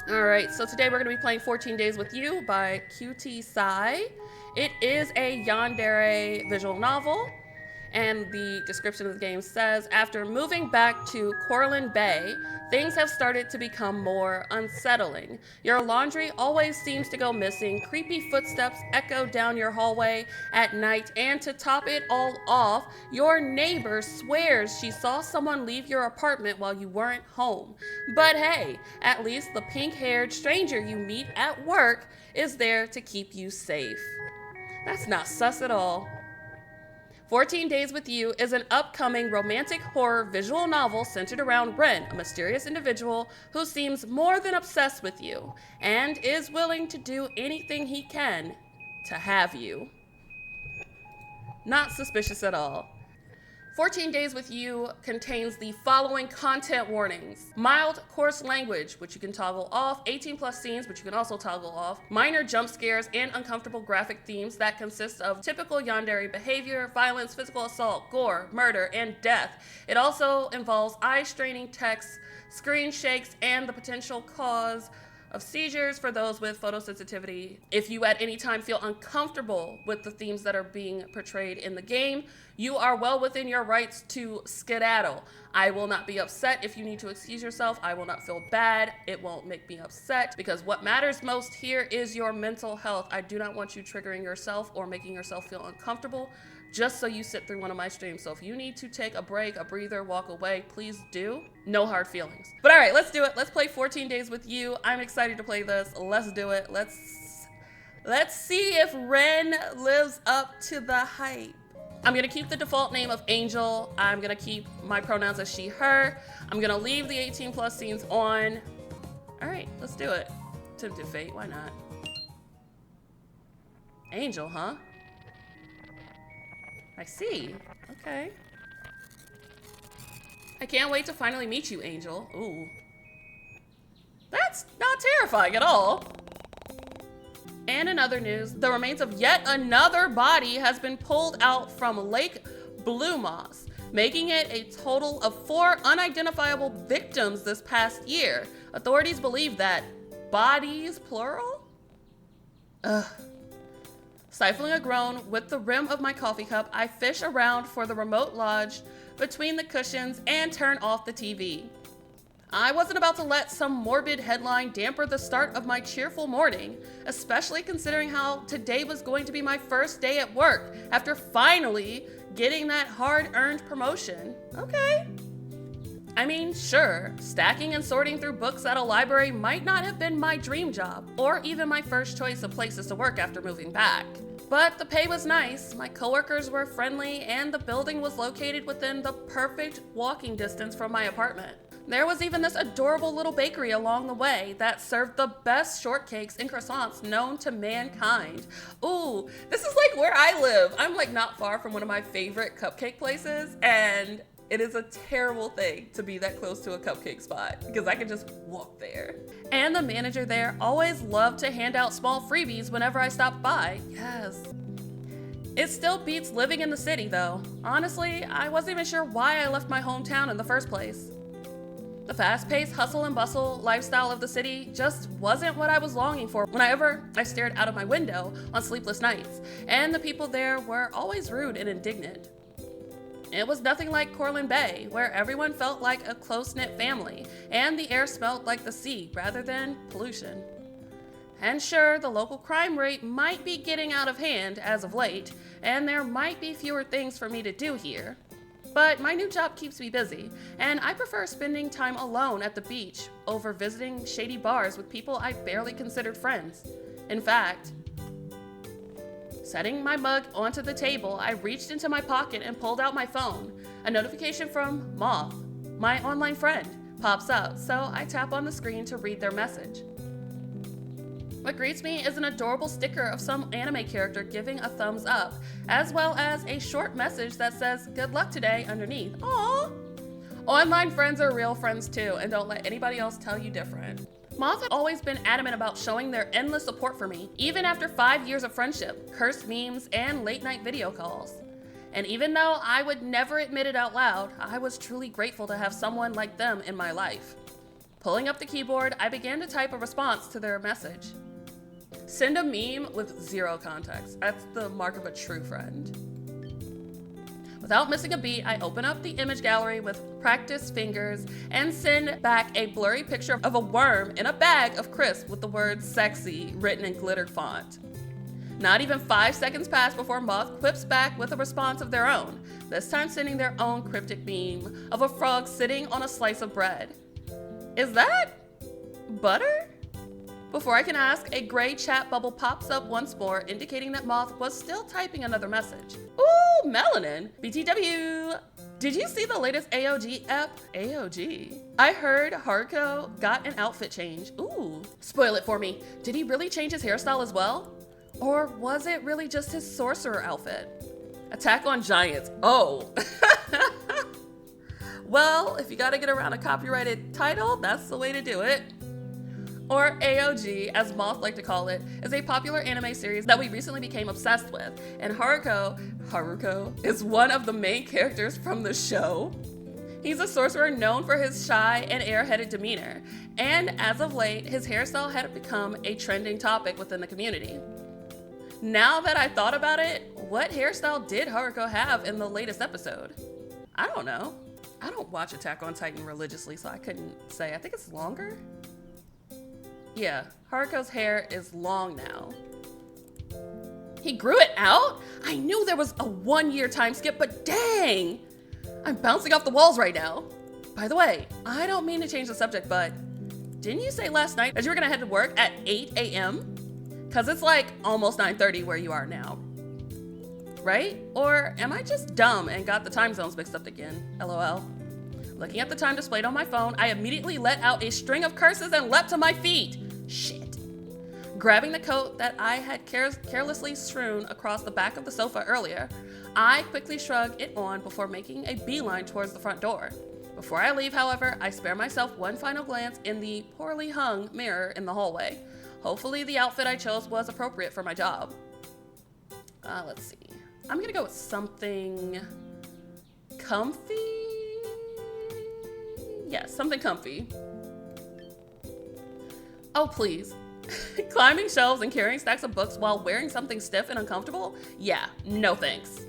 All right, so today we're going to be playing 14 Days with You by QT Sai. It is a Yandere visual novel, and the description of the game says, after moving back to Corlin Bay, things have started to become more unsettling. Your laundry always seems to go missing, creepy footsteps echo down your hallway at night, and to top it all off, your neighbor swears she saw someone leave your apartment while you weren't home. But hey, at least the pink-haired stranger you meet at work is there to keep you safe. That's not sus at all. 14 Days with You is an upcoming romantic horror visual novel centered around Ren, a mysterious individual who seems more than obsessed with you and is willing to do anything he can to have you. Not suspicious at all. 14 Days with You contains the following content warnings: mild, coarse language, which you can toggle off, 18 plus scenes, which you can also toggle off, minor jump scares and uncomfortable graphic themes that consist of typical yandere behavior, violence, physical assault, gore, murder, and death. It also involves eye-straining text, screen shakes, and the potential cause of seizures for those with photosensitivity. If you at any time feel uncomfortable with the themes that are being portrayed in the game, you are well within your rights to skedaddle. I will not be upset if you need to excuse yourself. I will not feel bad. It won't make me upset, because what matters most here is your mental health. I do not want you triggering yourself or making yourself feel uncomfortable just so you sit through one of my streams. So if you need to take a break, a breather, walk away, please do. No hard feelings. But all right, let's do it. Let's play 14 Days with You. I'm excited to play this. Let's do it. Let's see if Ren lives up to the hype. I'm gonna keep the default name of Angel. I'm gonna keep my pronouns as she, her. I'm gonna leave the 18 plus scenes on. All right, let's do it. Tempted fate, why not? Angel, huh? I see. Okay. I can't wait to finally meet you, Angel. Ooh. That's not terrifying at all. And in other news, the remains of yet another body has been pulled out from Lake Blue Moss, making it a total of 4 unidentifiable victims this past year. Authorities believe that bodies, plural? Ugh. Stifling a groan with the rim of my coffee cup, I fish around for the remote lodge between the cushions and turn off the TV. I wasn't about to let some morbid headline damper the start of my cheerful morning, especially considering how today was going to be my first day at work after finally getting that hard-earned promotion. Okay. I mean, sure, stacking and sorting through books at a library might not have been my dream job, or even my first choice of places to work after moving back. But the pay was nice, my coworkers were friendly, and the building was located within the perfect walking distance from my apartment. There was even this adorable little bakery along the way that served the best shortcakes and croissants known to mankind. Ooh, this is like where I live. I'm like not far from one of my favorite cupcake places, and it is a terrible thing to be that close to a cupcake spot because I can just walk there. And the manager there always loved to hand out small freebies whenever I stopped by. Yes. It still beats living in the city though. Honestly, I wasn't even sure why I left my hometown in the first place. The fast-paced hustle and bustle lifestyle of the city just wasn't what I was longing for whenever I stared out of my window on sleepless nights, and the people there were always rude and indignant. It was nothing like Corlin Bay, where everyone felt like a close-knit family, and the air smelled like the sea rather than pollution. And sure, the local crime rate might be getting out of hand as of late, and there might be fewer things for me to do here. But my new job keeps me busy, and I prefer spending time alone at the beach over visiting shady bars with people I barely considered friends. In fact, setting my mug onto the table, I reached into my pocket and pulled out my phone. A notification from Moth, my online friend, pops up, so I tap on the screen to read their message. What greets me is an adorable sticker of some anime character giving a thumbs up, as well as a short message that says, "Good luck today," underneath. Aww! Online friends are real friends too, and don't let anybody else tell you different. Moth had always been adamant about showing their endless support for me, even after 5 years of friendship, cursed memes, and late-night video calls. And even though I would never admit it out loud, I was truly grateful to have someone like them in my life. Pulling up the keyboard, I began to type a response to their message. Send a meme with zero context. That's the mark of a true friend. Without missing a beat, I open up the image gallery with practiced fingers and send back a blurry picture of a worm in a bag of crisp with the word sexy written in glitter font. Not even 5 seconds pass before Moth quips back with a response of their own, this time sending their own cryptic meme of a frog sitting on a slice of bread. Is that butter? Before I can ask, a gray chat bubble pops up once more, indicating that Moth was still typing another message. Ooh, melanin. BTW. Did you see the latest AOG app? AOG? I heard Haruko got an outfit change. Ooh. Spoil it for me. Did he really change his hairstyle as well? Or was it really just his sorcerer outfit? Attack on Giants. Oh. Well, if you gotta get around a copyrighted title, that's the way to do it. Or AOG, as Moth like to call it, is a popular anime series that we recently became obsessed with, and Haruko is one of the main characters from the show. He's a sorcerer known for his shy and airheaded demeanor, and as of late, his hairstyle had become a trending topic within the community. Now that I thought about it, what hairstyle did Haruko have in the latest episode? I don't know. I don't watch Attack on Titan religiously, so I couldn't say. I think it's longer? Yeah, Haruko's hair is long now. He grew it out? I knew there was a 1-year time skip, but dang! I'm bouncing off the walls right now. By the way, I don't mean to change the subject, but didn't you say last night that you were gonna head to work at 8 a.m.? Cause it's like almost 9:30 where you are now. Right? Or am I just dumb and got the time zones mixed up again? LOL. Looking at the time displayed on my phone, I immediately let out a string of curses and leapt to my feet. Shit. Grabbing the coat that I had carelessly strewn across the back of the sofa earlier, I quickly shrug it on before making a beeline towards the front door. Before I leave, however, I spare myself one final glance in the poorly hung mirror in the hallway. Hopefully the outfit I chose was appropriate for my job. Let's see. I'm gonna go with something comfy. Yes, something comfy. Oh, please. Climbing shelves and carrying stacks of books while wearing something stiff and uncomfortable? Yeah, no thanks.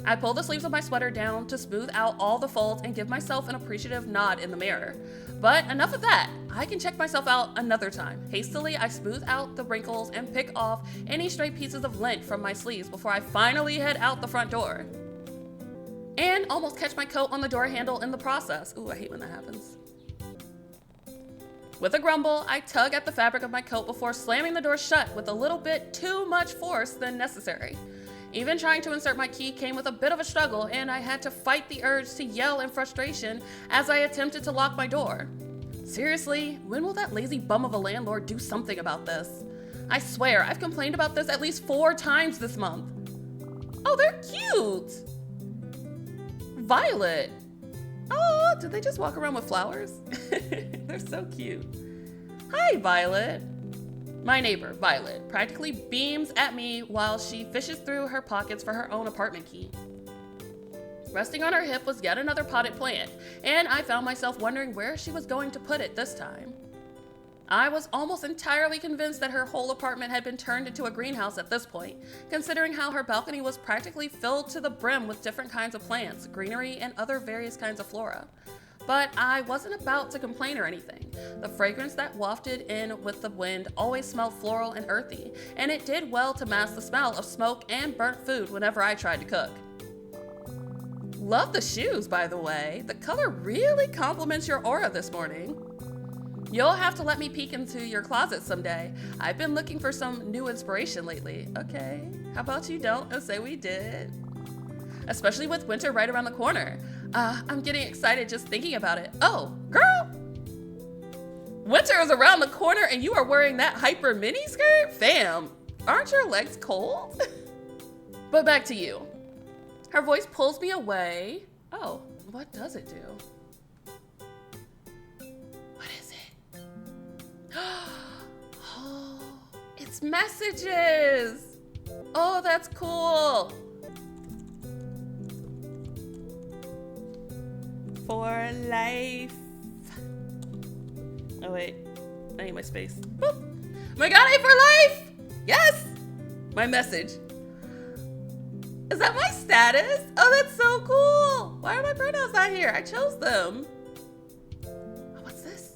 I pull the sleeves of my sweater down to smooth out all the folds and give myself an appreciative nod in the mirror. But enough of that. I can check myself out another time. Hastily, I smooth out the wrinkles and pick off any stray pieces of lint from my sleeves before I finally head out the front door. And almost catch my coat on the door handle in the process. Ooh, I hate when that happens. With a grumble, I tug at the fabric of my coat before slamming the door shut with a little bit too much force than necessary. Even trying to insert my key came with a bit of a struggle, and I had to fight the urge to yell in frustration as I attempted to lock my door. Seriously, when will that lazy bum of a landlord do something about this? I swear, I've complained about this at least 4 times this month. Oh, they're cute! Violet. Oh, did they just walk around with flowers? They're so cute. Hi, Violet. My neighbor, Violet, practically beams at me while she fishes through her pockets for her own apartment key. Resting on her hip was yet another potted plant, and I found myself wondering where she was going to put it this time. I was almost entirely convinced that her whole apartment had been turned into a greenhouse at this point, considering how her balcony was practically filled to the brim with different kinds of plants, greenery, and other various kinds of flora. But I wasn't about to complain or anything. The fragrance that wafted in with the wind always smelled floral and earthy, and it did well to mask the smell of smoke and burnt food whenever I tried to cook. Love the shoes, by the way. The color really complements your aura this morning. You'll have to let me peek into your closet someday. I've been looking for some new inspiration lately. Okay, how about you don't and say we did? Especially with winter right around the corner. I'm getting excited just thinking about it. Oh, girl! Winter is around the corner and you are wearing that hyper mini skirt? Fam, aren't your legs cold? But back to you. Her voice pulls me away. Oh, what does it do? What is it? Oh, it's messages. Oh, that's cool. For life. Oh wait, I need my space. Boop. Megane for life! Yes! My message. Is that my status? Oh, that's so cool. Why are my pronouns not here? I chose them. Oh, what's this?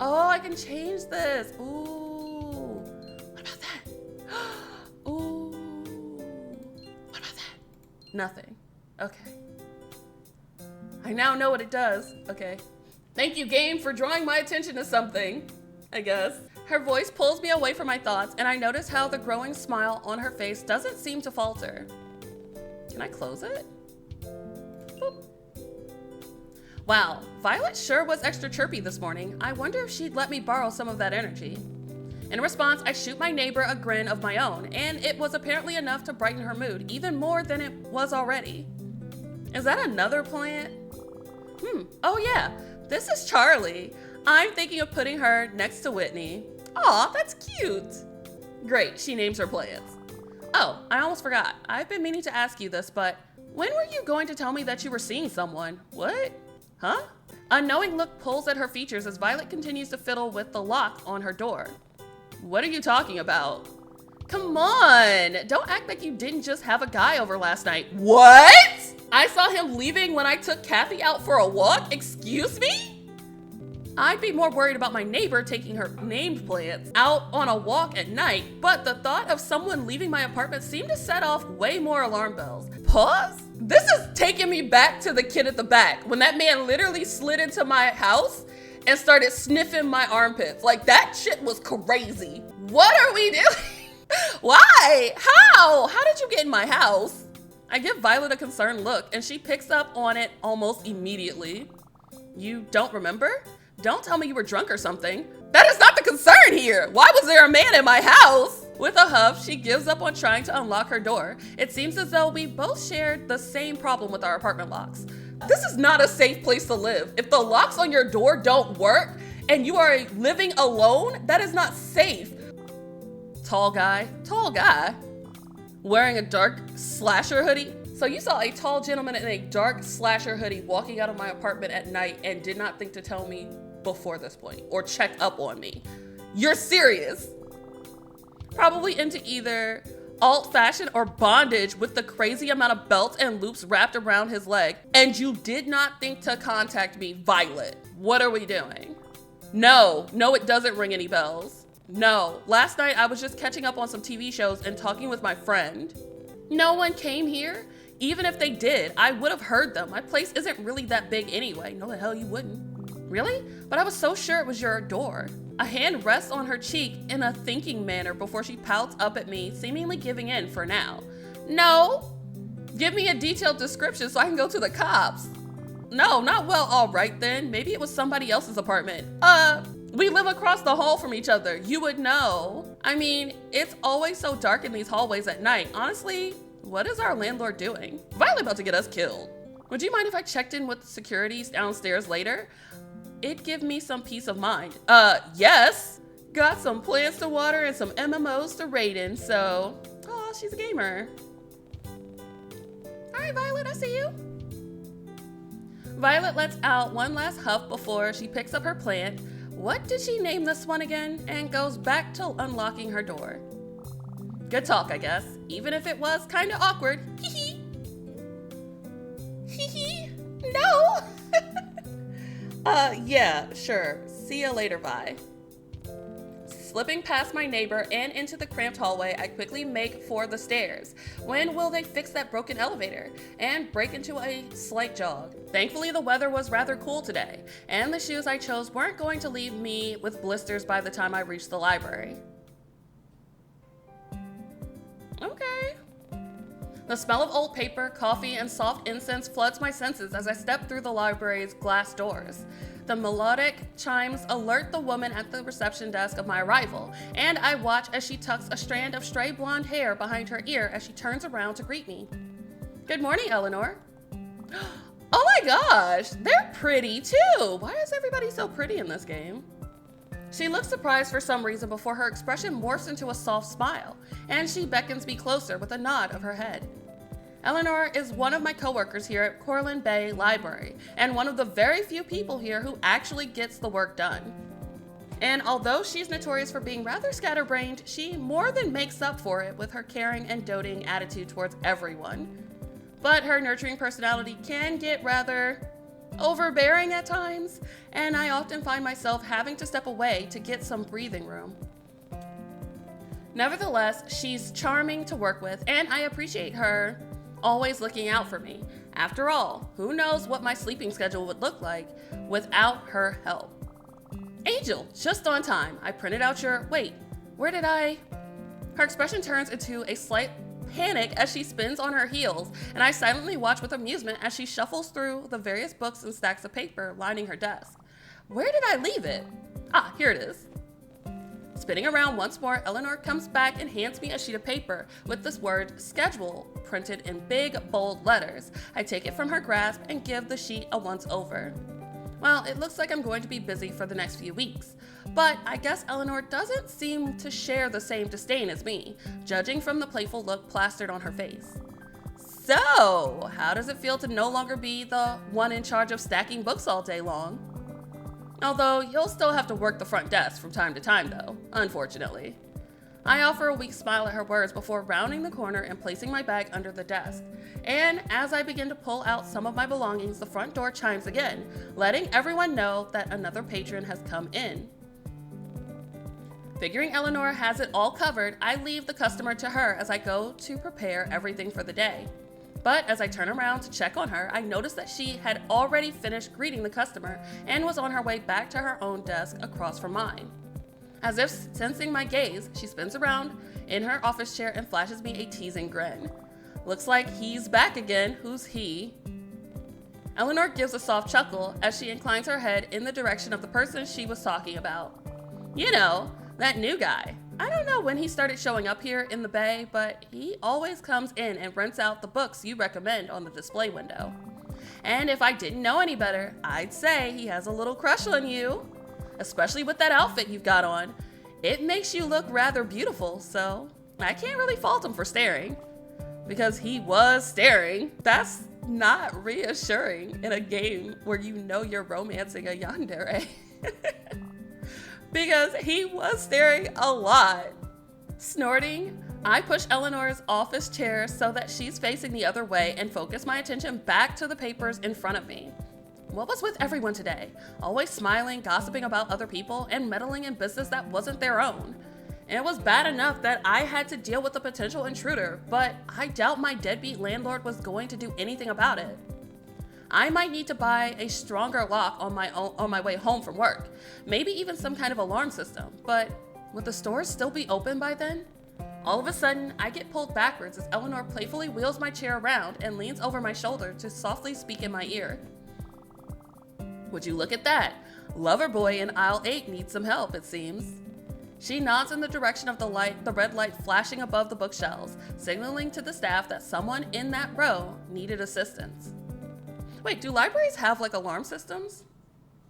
Oh, I can change this. Ooh. What about that? Ooh. What about that? Nothing. Okay. I now know what it does. Okay. Thank you, game, for drawing my attention to something, I guess. Her voice pulls me away from my thoughts, and I notice how the growing smile on her face doesn't seem to falter. Can I close it? Boop. Wow, Violet sure was extra chirpy this morning. I wonder if she'd let me borrow some of that energy. In response, I shoot my neighbor a grin of my own, and it was apparently enough to brighten her mood, even more than it was already. Is that another plant? Oh yeah, this is Charlie. I'm thinking of putting her next to Whitney. Aw, that's cute. Great, she names her plants. Oh, I almost forgot. I've been meaning to ask you this, but when were you going to tell me that you were seeing someone? What? Huh? A knowing look pulls at her features as Violet continues to fiddle with the lock on her door. What are you talking about? Come on, don't act like you didn't just have a guy over last night. What? I saw him leaving when I took Kathy out for a walk? Excuse me? I'd be more worried about my neighbor taking her named plants out on a walk at night, but the thought of someone leaving my apartment seemed to set off way more alarm bells. Pause? This is taking me back to the kid at the back, when that man literally slid into my house and started sniffing my armpits. Like, that shit was crazy. What are we doing? Why? How? How did you get in my house? I give Violet a concerned look, and she picks up on it almost immediately. You don't remember? Don't tell me you were drunk or something. That is not the concern here. Why was there a man in my house? With a huff, she gives up on trying to unlock her door. It seems as though we both shared the same problem with our apartment locks. This is not a safe place to live. If the locks on your door don't work and you are living alone, that is not safe. Tall guy, wearing a dark slasher hoodie. So you saw a tall gentleman in a dark slasher hoodie walking out of my apartment at night and did not think to tell me before this point or check up on me. You're serious. Probably into either alt fashion or bondage with the crazy amount of belts and loops wrapped around his leg. And you did not think to contact me, Violet. What are we doing? No, it doesn't ring any bells. No, last night I was just catching up on some TV shows and talking with my friend. No one came here. Even if they did, I would have heard them. My place isn't really that big anyway. No, the hell you wouldn't. Really? But I was so sure it was your door. A hand rests on her cheek in a thinking manner before she pouts up at me, seemingly giving in for now. No. Give me a detailed description so I can go to the cops. No, not well, all right then. Maybe it was somebody else's apartment. We live across the hall from each other. You would know. I mean, it's always so dark in these hallways at night. Honestly, what is our landlord doing? Violet about to get us killed. Would you mind if I checked in with security downstairs later? It'd give me some peace of mind. Yes. Got some plants to water and some MMOs to raid in, so... Oh, she's a gamer. All right, Violet, I see you. Violet lets out one last huff before she picks up her plant. What did she name this one again? And goes back to unlocking her door. Good talk, I guess. Even if it was kind of awkward. Hee hee. No. Yeah, sure. See ya later, bye. Slipping past my neighbor and into the cramped hallway, I quickly make for the stairs. When will they fix that broken elevator? And break into a slight jog. Thankfully, the weather was rather cool today, and the shoes I chose weren't going to leave me with blisters by the time I reached the library. Okay. The smell of old paper, coffee, and soft incense floods my senses as I step through the library's glass doors. The melodic chimes alert the woman at the reception desk of my arrival, and I watch as she tucks a strand of stray blonde hair behind her ear as she turns around to greet me. Good morning, Eleanor. Oh my gosh, they're pretty too. Why is everybody so pretty in this game? She looks surprised for some reason before her expression morphs into a soft smile, and she beckons me closer with a nod of her head. Eleanor is one of my coworkers here at Cortland Bay Library, and one of the very few people here who actually gets the work done. And although she's notorious for being rather scatterbrained, she more than makes up for it with her caring and doting attitude towards everyone. But her nurturing personality can get rather overbearing at times, and I often find myself having to step away to get some breathing room. Nevertheless, she's charming to work with, and I appreciate her always looking out for me. After all, who knows what my sleeping schedule would look like without her help. Angel, just on time. I printed out your, wait, where did I? Her expression turns into a slight panic as she spins on her heels, and I silently watch with amusement as she shuffles through the various books and stacks of paper lining her desk. Where did I leave it? Ah, here it is. Spinning around once more, Eleanor comes back and hands me a sheet of paper with this word schedule printed in big, bold letters. I take it from her grasp and give the sheet a once over. Well, it looks like I'm going to be busy for the next few weeks, but I guess Eleanor doesn't seem to share the same disdain as me, judging from the playful look plastered on her face. So, how does it feel to no longer be the one in charge of stacking books all day long? Although, you'll still have to work the front desk from time to time though, unfortunately. I offer a weak smile at her words before rounding the corner and placing my bag under the desk. And as I begin to pull out some of my belongings, the front door chimes again, letting everyone know that another patron has come in. Figuring Eleanor has it all covered, I leave the customer to her as I go to prepare everything for the day. But as I turn around to check on her, I notice that she had already finished greeting the customer and was on her way back to her own desk across from mine. As if sensing my gaze, she spins around in her office chair and flashes me a teasing grin. Looks like he's back again. Who's he? Eleanor gives a soft chuckle as she inclines her head in the direction of the person she was talking about. You know, that new guy. I don't know when he started showing up here in the Bay, but he always comes in and rents out the books you recommend on the display window. And if I didn't know any better, I'd say he has a little crush on you. Especially with that outfit you've got on. It makes you look rather beautiful, so I can't really fault him for staring. Because he was staring. That's not reassuring in a game where you know you're romancing a yandere. Because he was staring a lot. Snorting, I push Eleanor's office chair so that she's facing the other way and focus my attention back to the papers in front of me. What was with everyone today? Always smiling, gossiping about other people, and meddling in business that wasn't their own. And it was bad enough that I had to deal with a potential intruder, but I doubt my deadbeat landlord was going to do anything about it. I might need to buy a stronger lock on my way home from work, maybe even some kind of alarm system, but would the stores still be open by then? All of a sudden, I get pulled backwards as Eleanor playfully wheels my chair around and leans over my shoulder to softly speak in my ear. Would you look at that? Lover boy in aisle 8 needs some help, it seems. She nods in the direction of the red light flashing above the bookshelves, signaling to the staff that someone in that row needed assistance. Wait, do libraries have like alarm systems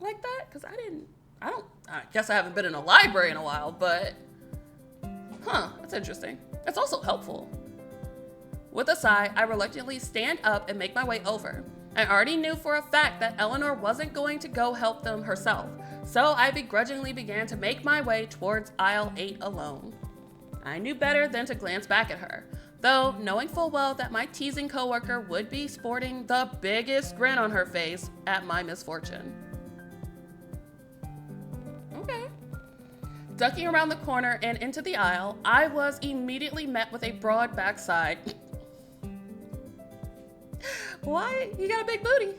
like that? Because I guess I haven't been in a library in a while, but that's interesting. It's also helpful. With a sigh, I reluctantly stand up and make my way over. I already knew for a fact that Eleanor wasn't going to go help them herself, so I begrudgingly began to make my way towards aisle 8 alone. I knew better than to glance back at her, though knowing full well that my teasing coworker would be sporting the biggest grin on her face at my misfortune. Okay. Ducking around the corner and into the aisle, I was immediately met with a broad backside. Why? You got a big booty.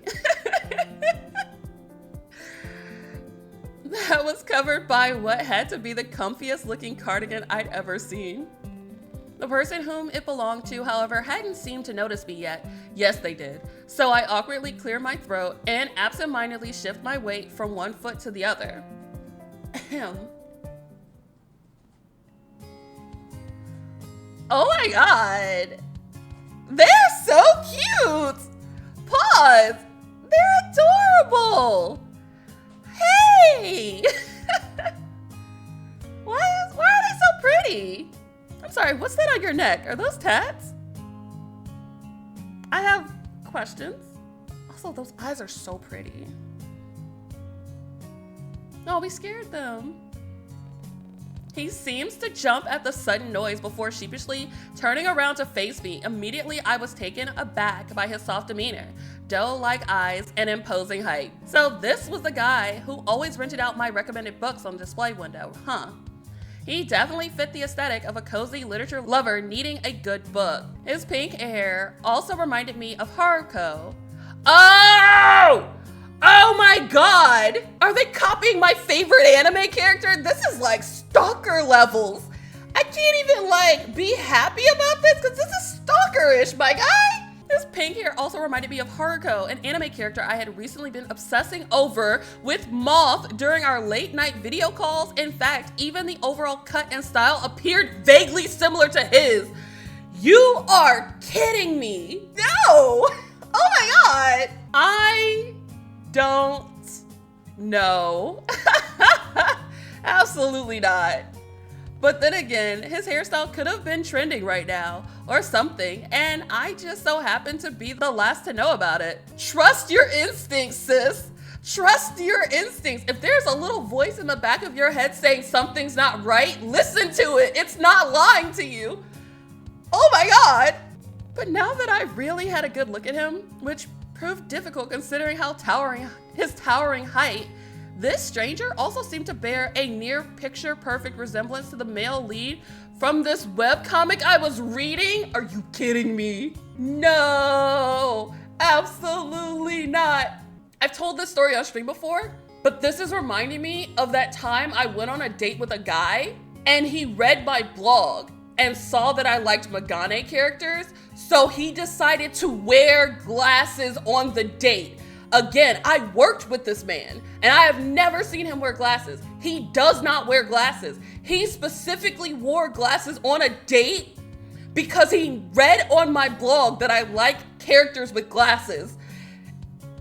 That was covered by what had to be the comfiest looking cardigan I'd ever seen. The person whom it belonged to, however, hadn't seemed to notice me yet. Yes, they did. So I awkwardly clear my throat and absentmindedly shift my weight from one foot to the other. Ahem. Oh my god. They're so cute! Pause! They're adorable! Hey! Why are they so pretty? I'm sorry, what's that on your neck? Are those tats? have questions. Also, those eyes are so pretty. Oh, we scared them. He seems to jump at the sudden noise before sheepishly turning around to face me. Immediately, I was taken aback by his soft demeanor, doe-like eyes, and imposing height. So this was the guy who always rented out my recommended books on the display window, huh? He definitely fit the aesthetic of a cozy literature lover needing a good book. His pink hair also reminded me of Haruko. Oh! Oh my god! Are they copying my favorite anime character? This is like Stalker levels. I can't even like be happy about this because this is Stalker-ish, my guy. His pink hair also reminded me of Haruko, an anime character I had recently been obsessing over with Moth during our late night video calls. In fact, even the overall cut and style appeared vaguely similar to his. You are kidding me. No! Oh my god! I don't know. Absolutely not. But then again, his hairstyle could have been trending right now or something, and I just so happen to be the last to know about it. Trust your instincts, sis. Trust your instincts. If there's a little voice in the back of your head saying something's not right, listen to it. It's not lying to you. Oh my god. But now that I really had a good look at him, which proved difficult considering his towering height, this stranger also seemed to bear a near picture perfect resemblance to the male lead from this webcomic I was reading. Are you kidding me? No, absolutely not. I've told this story on stream before, but this is reminding me of that time I went on a date with a guy and he read my blog and saw that I liked Megane characters, so he decided to wear glasses on the date. Again, I worked with this man and I have never seen him wear glasses. He does not wear glasses. He specifically wore glasses on a date because he read on my blog that I like characters with glasses.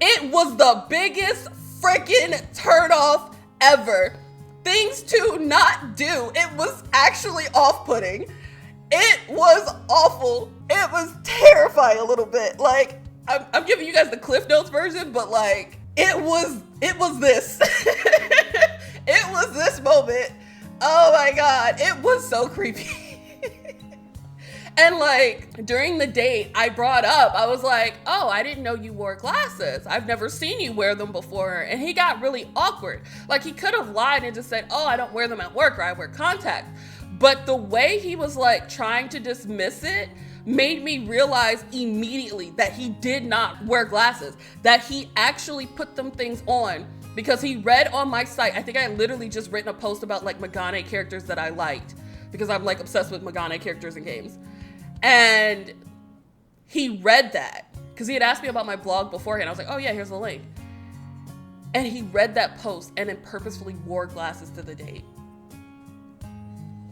It was the biggest freaking turnoff ever. Things to not do. It was actually off-putting. It was awful. It was terrifying a little bit. Like, I'm giving you guys the Cliff Notes version, but like, it was this. It was this moment. Oh my god, it was so creepy. And like, during the date, I brought up, I was like, oh, I didn't know you wore glasses. I've never seen you wear them before. And he got really awkward. Like, he could have lied and just said, oh, I don't wear them at work, or I wear contacts. But the way he was like trying to dismiss it made me realize immediately that he did not wear glasses, that he actually put them things on because he read on my site. I think I literally just written a post about like Megane characters that I liked because I'm like obsessed with Megane characters in games. And he read that because he had asked me about my blog beforehand. I was like, oh yeah, here's the link. And he read that post and then purposefully wore glasses to the date.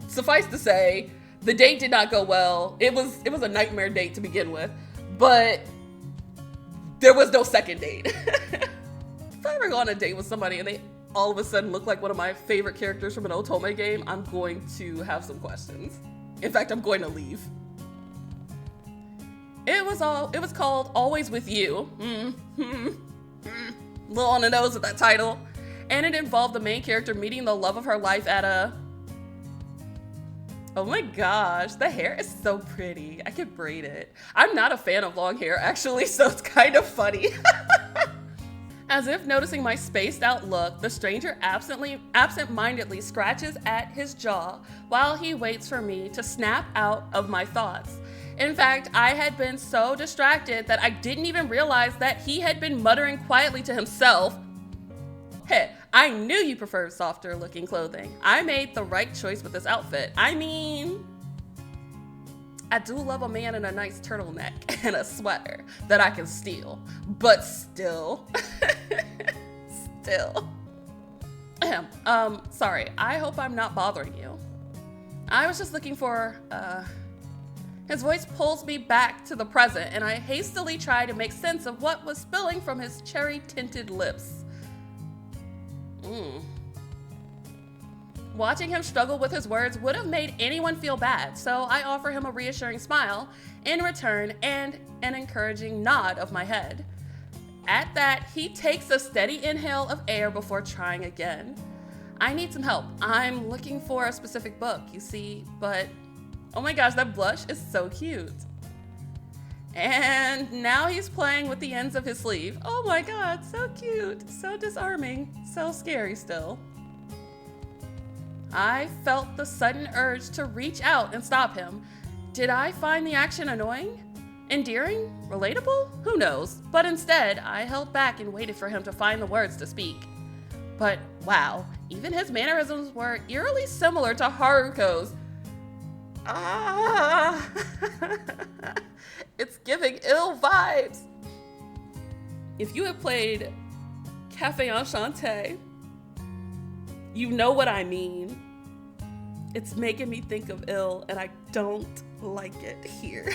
Suffice to say, the date did not go well. It was a nightmare date to begin with, but there was no second date. If I ever go on a date with somebody and they all of a sudden look like one of my favorite characters from an Otome game, I'm going to have some questions. In fact, I'm going to leave. It was called Always With You. Little on the nose with that title. And it involved the main character meeting the love of her life at a... Oh my gosh, the hair is so pretty. I could braid it. I'm not a fan of long hair actually, so it's kind of funny. As if noticing my spaced out look, the stranger absent-mindedly scratches at his jaw while he waits for me to snap out of my thoughts. In fact, I had been so distracted that I didn't even realize that he had been muttering quietly to himself. Hey, I knew you preferred softer looking clothing. I made the right choice with this outfit. I mean, I do love a man in a nice turtleneck and a sweater that I can steal, but still, sorry, I hope I'm not bothering you. I was just looking for, his voice pulls me back to the present and I hastily try to make sense of what was spilling from his cherry tinted lips. Watching him struggle with his words would have made anyone feel bad, so I offer him a reassuring smile in return and an encouraging nod of my head. At that, he takes a steady inhale of air before trying again. I need some help. I'm looking for a specific book, you see, but oh my gosh, that blush is so cute. And now he's playing with the ends of his sleeve. Oh my God, so cute, so disarming, so scary still. I felt the sudden urge to reach out and stop him. Did I find the action annoying? Endearing? Relatable? Who knows? But instead, I held back and waited for him to find the words to speak. But wow, even his mannerisms were eerily similar to Haruko's. Ah, it's giving ill vibes. If you have played Cafe Enchanté, you know what I mean. It's making me think of ill, and I don't like it here.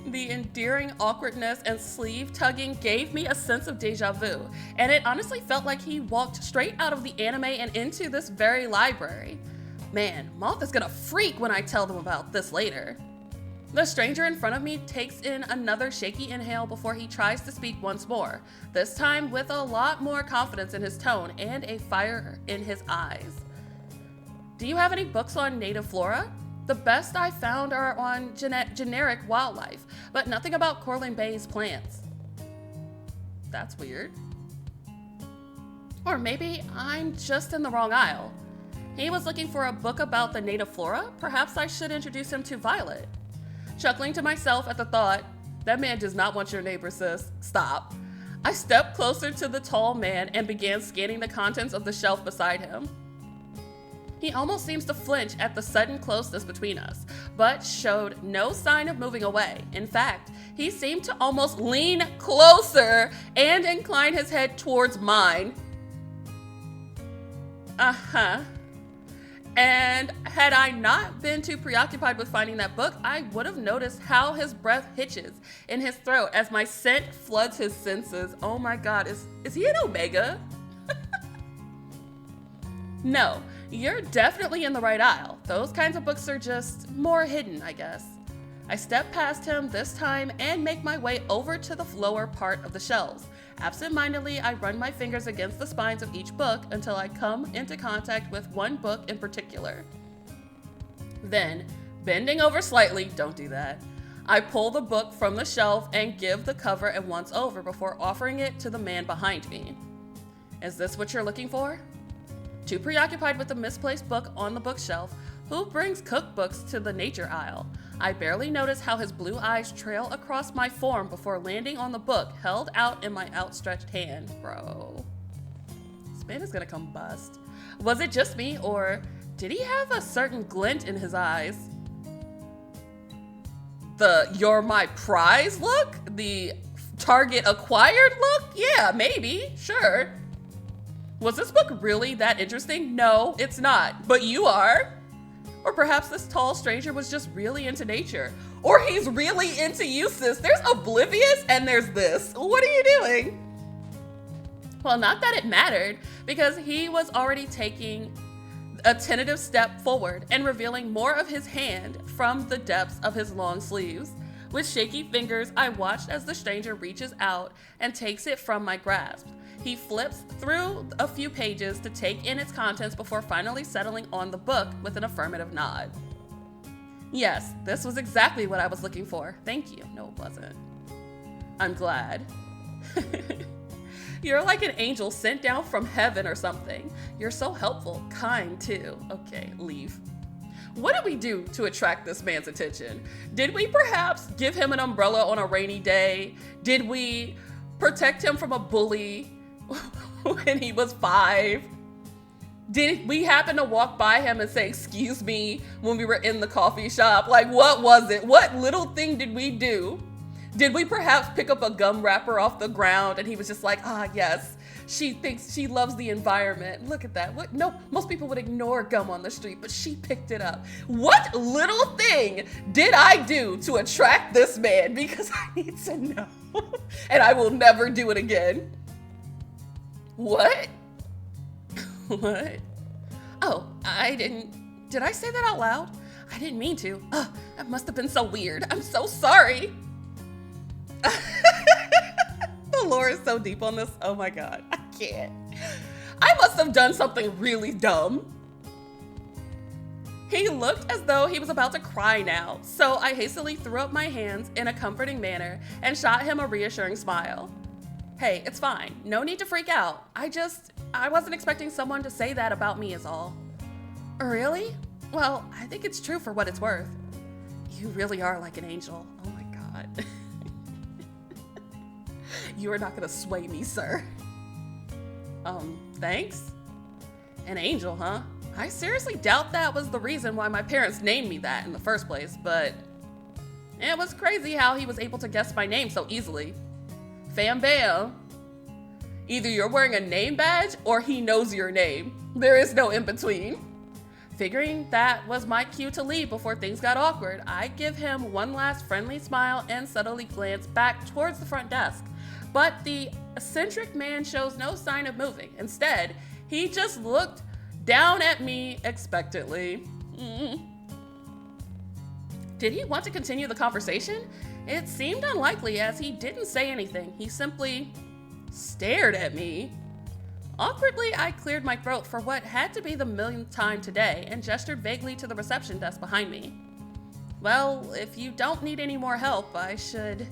The endearing awkwardness and sleeve tugging gave me a sense of deja vu, and it honestly felt like he walked straight out of the anime and into this very library. Man, Moth is gonna freak when I tell them about this later. The stranger in front of me takes in another shaky inhale before he tries to speak once more, this time with a lot more confidence in his tone and a fire in his eyes. Do you have any books on native flora? The best I found are on generic wildlife, but nothing about Corlin Bay's plants. That's weird. Or maybe I'm just in the wrong aisle. He was looking for a book about the native flora. Perhaps I should introduce him to Violet. Chuckling to myself at the thought, that man does not want your neighbor, sis. Stop. I stepped closer to the tall man and began scanning the contents of the shelf beside him. He almost seems to flinch at the sudden closeness between us, but showed no sign of moving away. In fact, he seemed to almost lean closer and incline his head towards mine. And had I not been too preoccupied with finding that book, I would have noticed how his breath hitches in his throat as my scent floods his senses. Oh my God, is he an Omega? No, you're definitely in the right aisle. Those kinds of books are just more hidden, I guess. I step past him this time and make my way over to the lower part of the shelves. Absent-mindedly, I run my fingers against the spines of each book until I come into contact with one book in particular. Then, bending over slightly, don't do that, I pull the book from the shelf and give the cover a once over before offering it to the man behind me. Is this what you're looking for? Too preoccupied with the misplaced book on the bookshelf, who brings cookbooks to the nature aisle? I barely notice how his blue eyes trail across my form before landing on the book held out in my outstretched hand. Bro, this man is gonna combust. Was it just me, or did he have a certain glint in his eyes? The "you're my prize" look? The target acquired look? Yeah, maybe, sure. Was this book really that interesting? No, it's not, but you are. Or perhaps this tall stranger was just really into nature. Or he's really into you, sis. There's oblivious and there's this. What are you doing? Well, not that it mattered, because he was already taking a tentative step forward and revealing more of his hand from the depths of his long sleeves. With shaky fingers, I watched as the stranger reaches out and takes it from my grasp. He flips through a few pages to take in its contents before finally settling on the book with an affirmative nod. Yes, this was exactly what I was looking for. Thank you. No, it wasn't. I'm glad. You're like an angel sent down from heaven or something. You're so helpful, kind too. Okay, leave. What did we do to attract this man's attention? Did we perhaps give him an umbrella on a rainy day? Did we protect him from a bully when he was 5? Did we happen to walk by him and say, "Excuse me," when we were in the coffee shop? Like, what was it? What little thing did we do? Did we perhaps pick up a gum wrapper off the ground and he was just like, "Ah, yes, she thinks she loves the environment. Look at that." What? No, most people would ignore gum on the street, but she picked it up. What little thing did I do to attract this man? Because I need to know. And I will never do it again. What? What? Oh, did I say that out loud? I didn't mean to. Ugh, that must have been so weird. I'm so sorry. The lore is so deep on this. Oh my God, I can't. I must have done something really dumb. He looked as though he was about to cry now, so I hastily threw up my hands in a comforting manner and shot him a reassuring smile. Hey, it's fine. No need to freak out. I wasn't expecting someone to say that about me is all. Really? Well, I think it's true for what it's worth. You really are like an angel. Oh my God. You are not gonna sway me, sir. Thanks? An angel, huh? I seriously doubt that was the reason why my parents named me that in the first place, but it was crazy how he was able to guess my name so easily. Fam bam. Either you're wearing a name badge or he knows your name. There is no in between. Figuring that was my cue to leave before things got awkward, I give him one last friendly smile and subtly glance back towards the front desk. But the eccentric man shows no sign of moving. Instead, he just looked down at me expectantly. Did he want to continue the conversation? It seemed unlikely as he didn't say anything. He simply stared at me. Awkwardly, I cleared my throat for what had to be the millionth time today and gestured vaguely to the reception desk behind me. Well, if you don't need any more help, I should...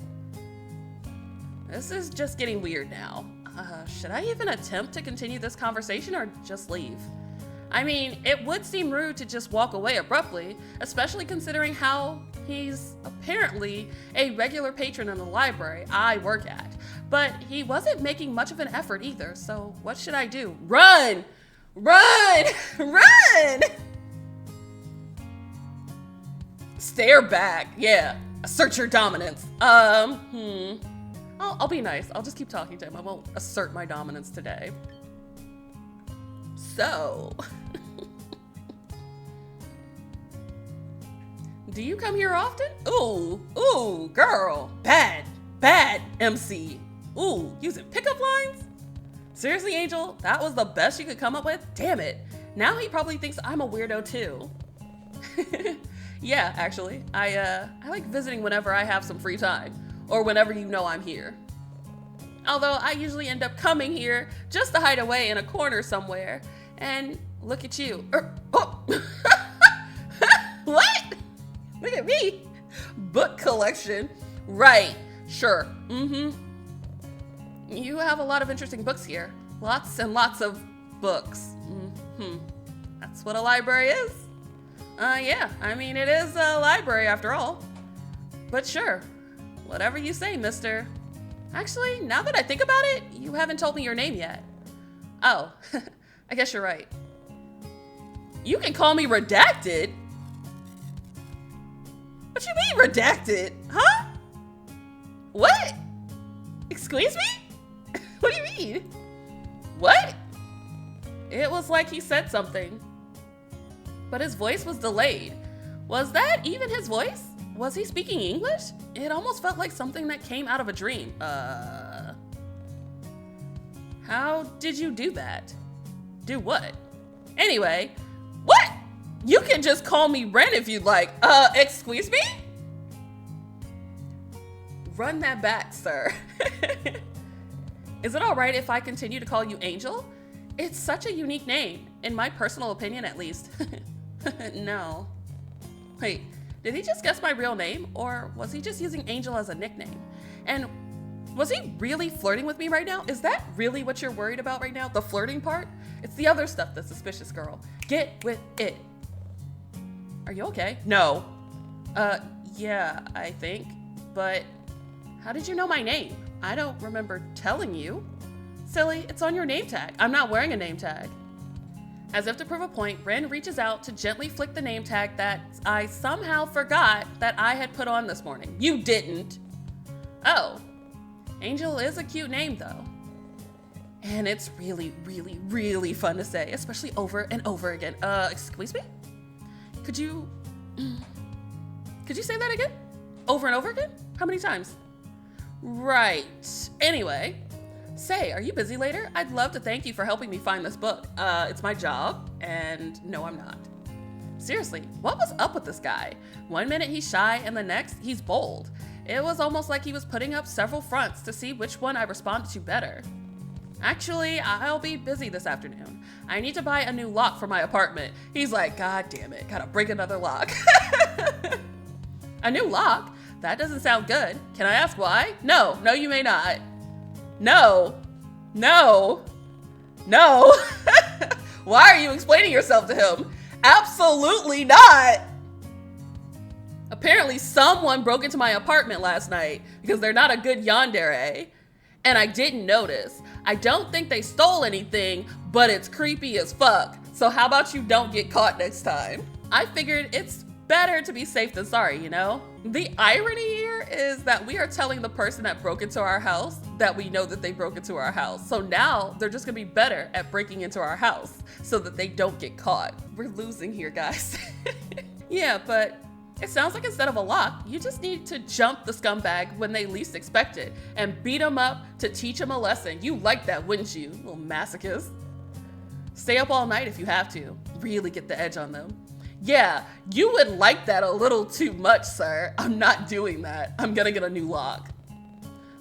This is just getting weird now. Should I even attempt to continue this conversation or just leave? I mean, it would seem rude to just walk away abruptly, especially considering how he's apparently a regular patron in the library I work at. But he wasn't making much of an effort either, so what should I do? Run! Run! Run! Stare back. Yeah. Assert your dominance. I'll be nice. I'll just keep talking to him. I won't assert my dominance today. So, do you come here often? Ooh, girl. Bad MC. Ooh, using pickup lines? Seriously, Angel? That was the best you could come up with? Damn it. Now he probably thinks I'm a weirdo too. Yeah, actually. I like visiting whenever I have some free time, or whenever you know I'm here. Although I usually end up coming here just to hide away in a corner somewhere. And look at you. What? Look at me. Book collection. Right. Sure. You have a lot of interesting books here. Lots and lots of books. That's what a library is. Yeah. I mean, it is a library after all. But sure. Whatever you say, mister. Actually, now that I think about it, you haven't told me your name yet. Oh, I guess you're right. You can call me Redacted? What you mean, Redacted? Huh? What? Excuse me? What do you mean? What? It was like he said something, but his voice was delayed. Was that even his voice? Was he speaking English? It almost felt like something that came out of a dream. How did you do that? Do what? Anyway, what? You can just call me Ren if you'd like. Excuse me? Run that back, sir. Is it all right if I continue to call you Angel? It's such a unique name, in my personal opinion at least. No. Wait. Did he just guess my real name, or was he just using Angel as a nickname? And was he really flirting with me right now? Is that really what you're worried about right now? The flirting part? It's the other stuff that's suspicious, girl. Get with it. Are you okay? No. Yeah, I think. But how did you know my name? I don't remember telling you. Silly, it's on your name tag. I'm not wearing a name tag. As if to prove a point, Ren reaches out to gently flick the name tag that I somehow forgot that I had put on this morning. You didn't. Oh, Angel is a cute name though. And it's really, really, really fun to say, especially over and over again. Excuse me? Could you say that again? Over and over again? How many times? Right. Anyway. Say, are you busy later? I'd love to thank you for helping me find this book. It's my job, and no, I'm not. Seriously, what was up with this guy? One minute he's shy and the next he's bold. It was almost like he was putting up several fronts to see which one I responded to better. Actually, I'll be busy this afternoon. I need to buy a new lock for my apartment. He's like, God damn it, gotta bring another lock. A new lock? That doesn't sound good. Can I ask why? No, you may not. No. Why are you explaining yourself to him? Absolutely not. Apparently someone broke into my apartment last night because they're not a good yandere. And I didn't notice. I don't think they stole anything, but it's creepy as fuck. So how about you don't get caught next time? I figured it's better to be safe than sorry, you know? The irony here is that we are telling the person that broke into our house that we know that they broke into our house. So now they're just gonna be better at breaking into our house so that they don't get caught. We're losing here, guys. Yeah, but it sounds like instead of a lock, you just need to jump the scumbag when they least expect it and beat him up to teach him a lesson. You like that, wouldn't you, little masochist? Stay up all night if you have to. Really get the edge on them. Yeah, you would like that a little too much, sir. I'm not doing that. I'm gonna get a new lock.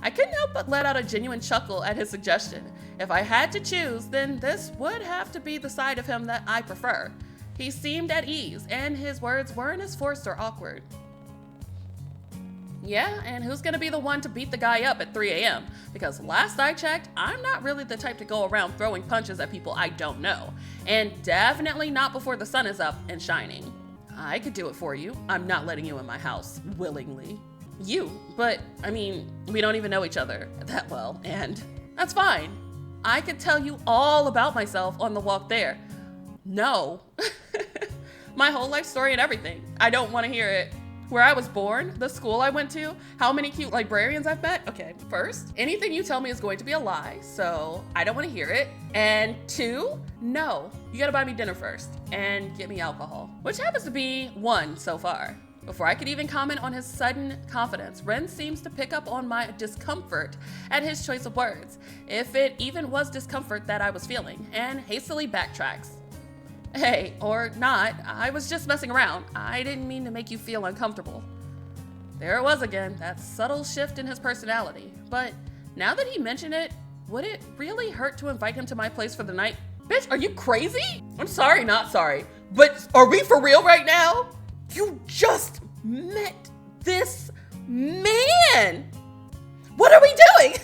I couldn't help but let out a genuine chuckle at his suggestion. If I had to choose, then this would have to be the side of him that I prefer. He seemed at ease, and his words weren't as forced or awkward. Yeah, and who's gonna be the one to beat the guy up at 3 a.m.? Because last I checked, I'm not really the type to go around throwing punches at people I don't know. And definitely not before the sun is up and shining. I could do it for you. I'm not letting you in my house, willingly. But I mean, we don't even know each other that well, and that's fine. I could tell you all about myself on the walk there. No. My whole life story and everything. I don't want to hear it. Where I was born, the school I went to, how many cute librarians I've met. Okay, first, anything you tell me is going to be a lie, so I don't want to hear it. And 2, no, you gotta buy me dinner first and get me alcohol, which happens to be 1 so far. Before I could even comment on his sudden confidence, Ren seems to pick up on my discomfort at his choice of words, if it even was discomfort that I was feeling, and hastily backtracks. Hey, or not, I was just messing around. I didn't mean to make you feel uncomfortable. There it was again, that subtle shift in his personality. But now that he mentioned it, would it really hurt to invite him to my place for the night? Bitch, are you crazy? I'm sorry, not sorry, but are we for real right now? You just met this man. What are we doing?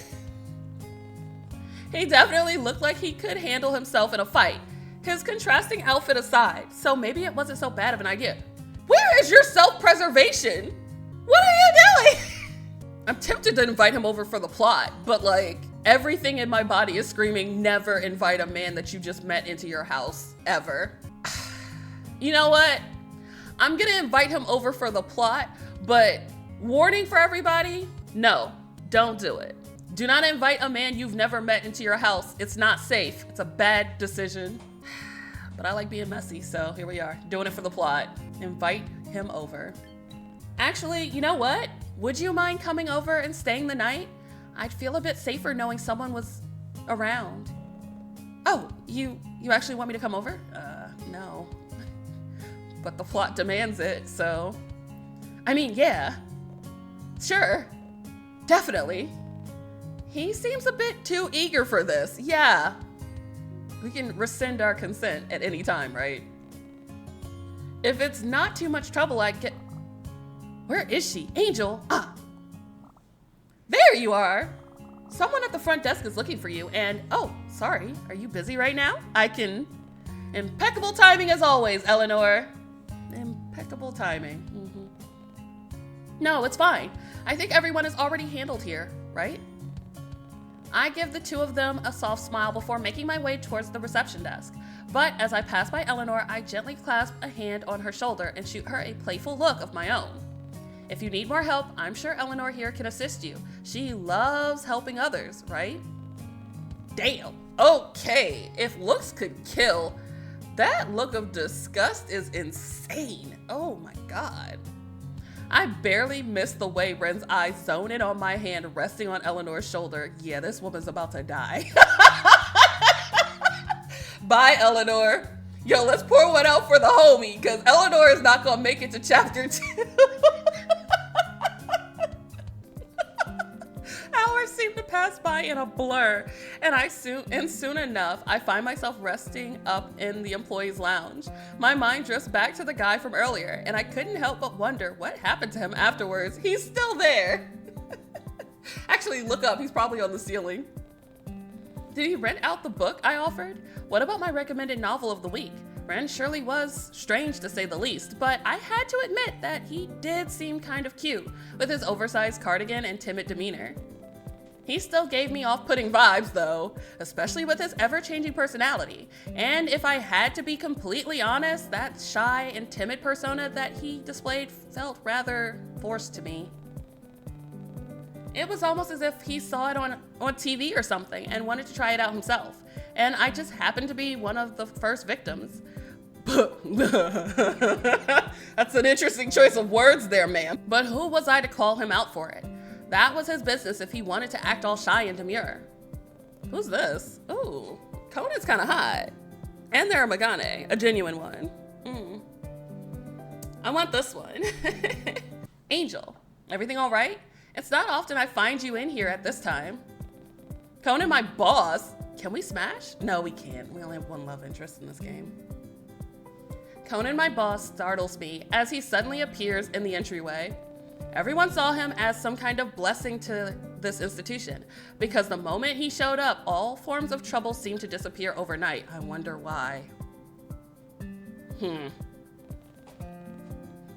He definitely looked like he could handle himself in a fight. His contrasting outfit aside, so maybe it wasn't so bad of an idea. Where is your self-preservation? What are you doing? I'm tempted to invite him over for the plot, but like, everything in my body is screaming, never invite a man that you just met into your house, ever. You know what? I'm gonna invite him over for the plot, but warning for everybody, no, don't do it. Do not invite a man you've never met into your house. It's not safe. It's a bad decision. But I like being messy, so here we are, doing it for the plot. Invite him over. Actually, you know what? Would you mind coming over and staying the night? I'd feel a bit safer knowing someone was around. Oh, you actually want me to come over? No. But the plot demands it, so. I mean, yeah. Sure. Definitely. He seems a bit too eager for this, yeah. We can rescind our consent at any time, right? If it's not too much trouble, I get... Where is she? Angel? Ah! There you are! Someone at the front desk is looking for you, and... Oh, sorry. Are you busy right now? I can... Impeccable timing as always, Eleanor. Impeccable timing. Mm-hmm. No, it's fine. I think everyone is already handled here, right? I give the two of them a soft smile before making my way towards the reception desk. But as I pass by Eleanor, I gently clasp a hand on her shoulder and shoot her a playful look of my own. If you need more help, I'm sure Eleanor here can assist you. She loves helping others, right? Damn. Okay, if looks could kill, that look of disgust is insane. Oh my God. I barely missed the way Ren's eyes zone in on my hand resting on Eleanor's shoulder. Yeah, this woman's about to die. Bye, Eleanor. Yo, let's pour one out for the homie, because Eleanor is not gonna make it to chapter 2. Hours seem to pass by in a blur, and soon enough, I find myself resting up in the employees' lounge. My mind drifts back to the guy from earlier, and I couldn't help but wonder what happened to him afterwards. He's still there. Actually, look up, he's probably on the ceiling. Did he rent out the book I offered? What about my recommended novel of the week? Ren surely was strange to say the least, but I had to admit that he did seem kind of cute with his oversized cardigan and timid demeanor. He still gave me off-putting vibes though, especially with his ever-changing personality. And if I had to be completely honest, that shy and timid persona that he displayed felt rather forced to me. It was almost as if he saw it on TV or something and wanted to try it out himself. And I just happened to be one of the first victims. That's an interesting choice of words there, ma'am. But who was I to call him out for it? That was his business if he wanted to act all shy and demure. Who's this? Ooh, Conan's kind of hot. And they're a Megane, a genuine one. I want this one. Angel, everything all right? It's not often I find you in here at this time. Conan, my boss. Can we smash? No, we can't. We only have one love interest in this game. Conan, my boss, startles me as he suddenly appears in the entryway. Everyone saw him as some kind of blessing to this institution, because the moment he showed up, all forms of trouble seemed to disappear overnight. I wonder why.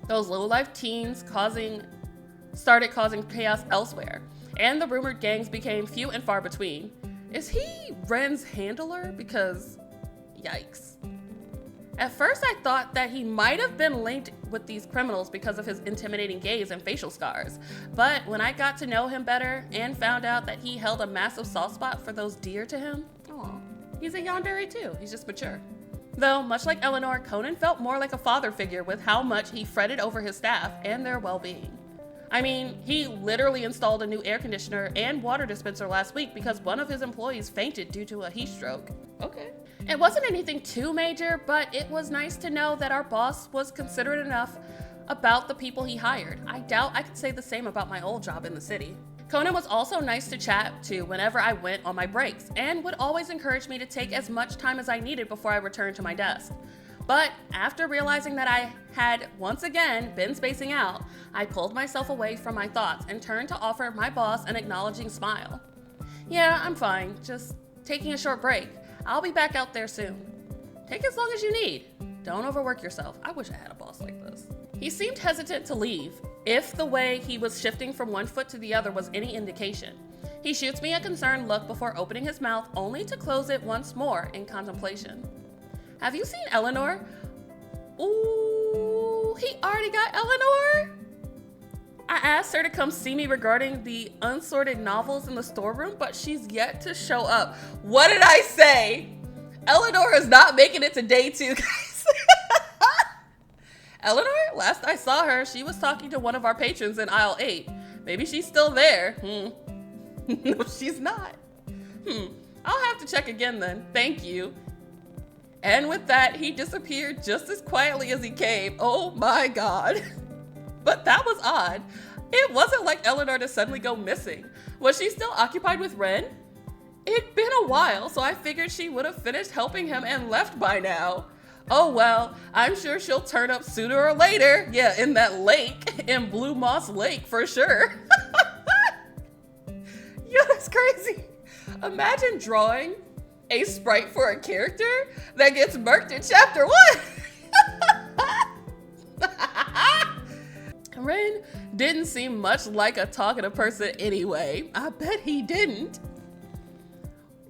Those low-life teens started causing chaos elsewhere, and the rumored gangs became few and far between. Is he Ren's handler? Because, yikes. At first I thought that he might have been linked with these criminals because of his intimidating gaze and facial scars, but when I got to know him better and found out that he held a massive soft spot for those dear to him, he's a Yandere too, he's just mature. Though, much like Eleanor, Conan felt more like a father figure with how much he fretted over his staff and their well-being. I mean, he literally installed a new air conditioner and water dispenser last week because one of his employees fainted due to a heat stroke. Okay. It wasn't anything too major, but it was nice to know that our boss was considerate enough about the people he hired. I doubt I could say the same about my old job in the city. Conan was also nice to chat to whenever I went on my breaks and would always encourage me to take as much time as I needed before I returned to my desk. But after realizing that I had once again been spacing out, I pulled myself away from my thoughts and turned to offer my boss an acknowledging smile. Yeah, I'm fine, just taking a short break. I'll be back out there soon. Take as long as you need. Don't overwork yourself. I wish I had a boss like this. He seemed hesitant to leave, if the way he was shifting from one foot to the other was any indication. He shoots me a concerned look before opening his mouth, only to close it once more in contemplation. Have you seen Eleanor? Ooh, he already got Eleanor? I asked her to come see me regarding the unsorted novels in the storeroom, but she's yet to show up. What did I say? Eleanor is not making it to day 2, guys. Eleanor, last I saw her, she was talking to one of our patrons in aisle 8. Maybe she's still there. No, she's not. I'll have to check again then. Thank you. And with that, he disappeared just as quietly as he came. Oh my God. But that was odd. It wasn't like Eleanor to suddenly go missing. Was she still occupied with Ren? It'd been a while, so I figured she would have finished helping him and left by now. Oh well, I'm sure she'll turn up sooner or later. Yeah, in that lake, in Blue Moss Lake for sure. Yeah, that's crazy. Imagine drawing a sprite for a character that gets murked in chapter 1. Ren didn't seem much like a talkative person anyway. I bet he didn't.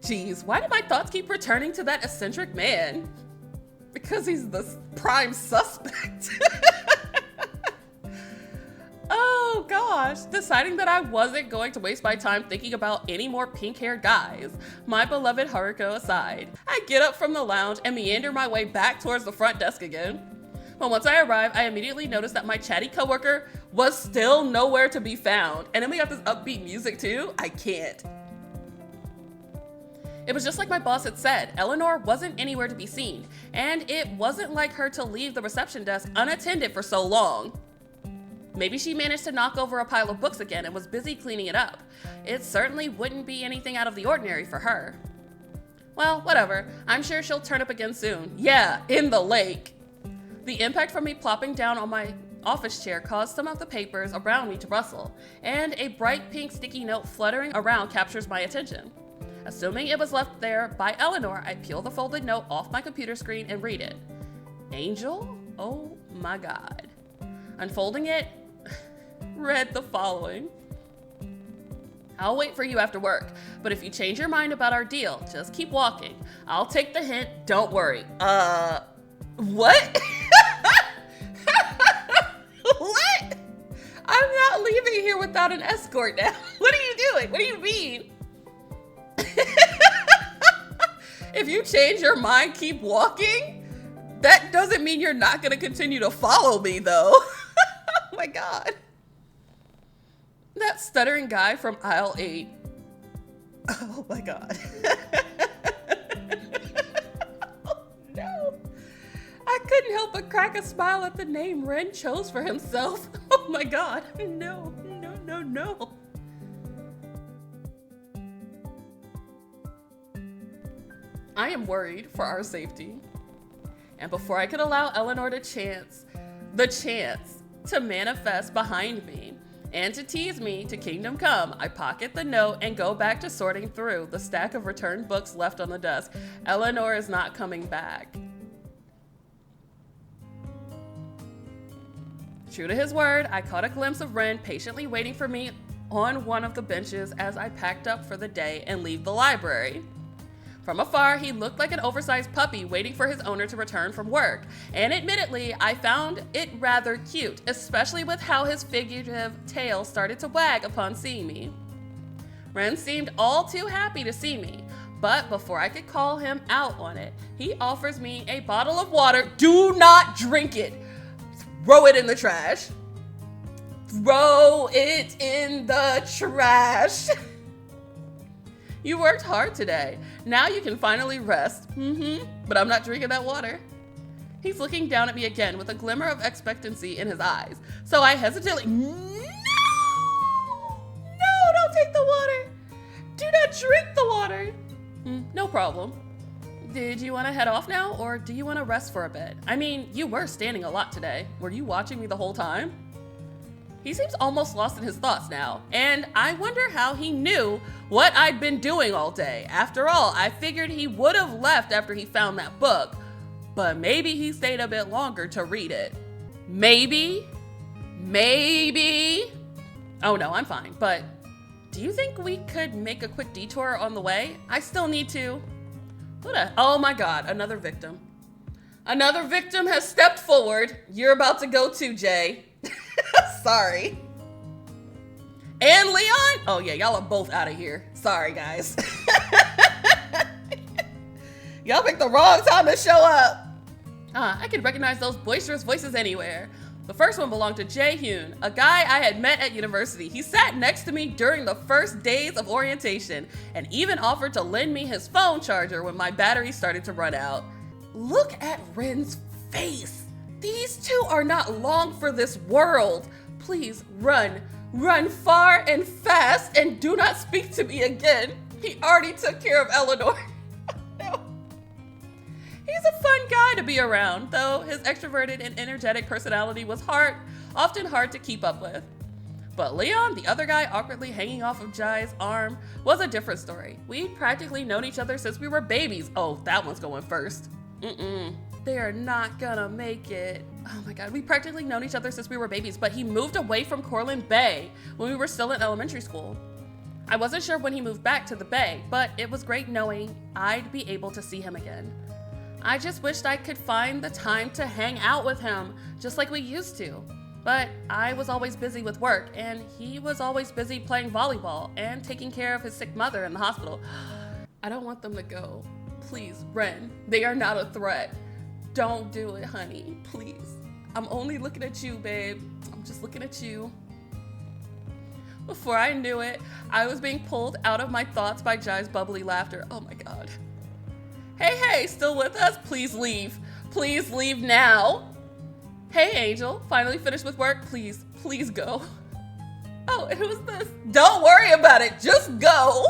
Geez, why do my thoughts keep returning to that eccentric man? Because he's the prime suspect. Oh gosh, deciding that I wasn't going to waste my time thinking about any more pink-haired guys, my beloved Haruko aside. I get up from the lounge and meander my way back towards the front desk again. But once I arrive, I immediately noticed that my chatty coworker was still nowhere to be found. And then we got this upbeat music too. I can't. It was just like my boss had said, Eleanor wasn't anywhere to be seen, and it wasn't like her to leave the reception desk unattended for so long. Maybe she managed to knock over a pile of books again and was busy cleaning it up. It certainly wouldn't be anything out of the ordinary for her. Well, whatever. I'm sure she'll turn up again soon. Yeah, in the lake. The impact from me plopping down on my office chair caused some of the papers around me to rustle, and a bright pink sticky note fluttering around captures my attention. Assuming it was left there by Eleanor, I peel the folded note off my computer screen and read it. Angel? Oh my God. Unfolding it, read the following. I'll wait for you after work, but if you change your mind about our deal, just keep walking. I'll take the hint, don't worry. What? What? I'm not leaving here without an escort now. What are you doing? What do you mean? If you change your mind, keep walking? That doesn't mean you're not gonna continue to follow me though. Oh my God. That stuttering guy from aisle 8. Oh my God. Oh no. I couldn't help but crack a smile at the name Ren chose for himself. Oh my God. No, no, no, no. I am worried for our safety. And before I could allow Eleanor the chance to manifest behind me and to tease me to kingdom come, I pocket the note and go back to sorting through the stack of returned books left on the desk. Eleanor is not coming back. True to his word, I caught a glimpse of Ren patiently waiting for me on one of the benches as I packed up for the day and leave the library. From afar, he looked like an oversized puppy waiting for his owner to return from work, and admittedly, I found it rather cute, especially with how his figurative tail started to wag upon seeing me. Ren seemed all too happy to see me, but before I could call him out on it, he offers me a bottle of water. Do not drink it! Throw it in the trash. Throw it in the trash. You worked hard today. Now you can finally rest. But I'm not drinking that water. He's looking down at me again with a glimmer of expectancy in his eyes. So I hesitantly, no, don't take the water. Do not drink the water. No problem. Did you want to head off now, or do you want to rest for a bit? I mean, you were standing a lot today. Were you watching me the whole time? He seems almost lost in his thoughts now, and I wonder how he knew what I'd been doing all day. After all, I figured he would have left after he found that book, but maybe he stayed a bit longer to read it. Maybe. Oh no, I'm fine, but do you think we could make a quick detour on the way? I still need to. Oh my God, another victim. Another victim has stepped forward. You're about to go too, Jay. Sorry. And Leon? Oh yeah, y'all are both out of here. Sorry, guys. Y'all picked the wrong time to show up. I could recognize those boisterous voices anywhere. The first one belonged to Jae-hyun, a guy I had met at university. He sat next to me during the first days of orientation and even offered to lend me his phone charger when my battery started to run out. Look at Ren's face. These two are not long for this world. Please run. Run far and fast and do not speak to me again. He already took care of Eleanor. No. He's a fun guy to be around, though his extroverted and energetic personality was often hard to keep up with. But Leon, the other guy awkwardly hanging off of Jai's arm, was a different story. We'd practically known each other since we were babies. Oh, that one's going first. They are not gonna make it. Oh my God, we practically known each other since we were babies, but he moved away from Cortland Bay when we were still in elementary school. I wasn't sure when he moved back to the Bay, but it was great knowing I'd be able to see him again. I just wished I could find the time to hang out with him, just like we used to. But I was always busy with work, and he was always busy playing volleyball and taking care of his sick mother in the hospital. I don't want them to go. Please, Ren, they are not a threat. Don't do it, honey, please. I'm only looking at you, babe. I'm just looking at you. Before I knew it, I was being pulled out of my thoughts by Jai's bubbly laughter. Oh my god. Hey, hey, still with us? Please leave. Please leave now. Hey, Angel, finally finished with work? Please, please go. Oh, and who's this? Don't worry about it, just go.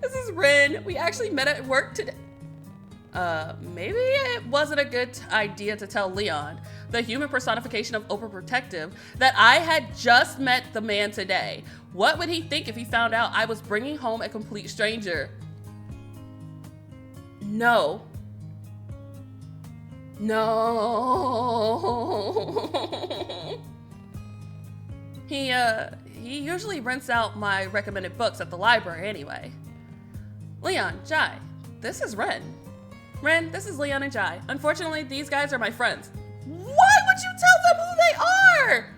This is Rin. We actually met at work today. Maybe it wasn't a good idea to tell Leon, the human personification of overprotective, that I had just met the man today. What would he think if he found out I was bringing home a complete stranger? No. No. He usually rents out my recommended books at the library anyway. Leon, Jai, this is Ren. Ren, this is Leon and Jai. Unfortunately, these guys are my friends. Why would you tell them who they are?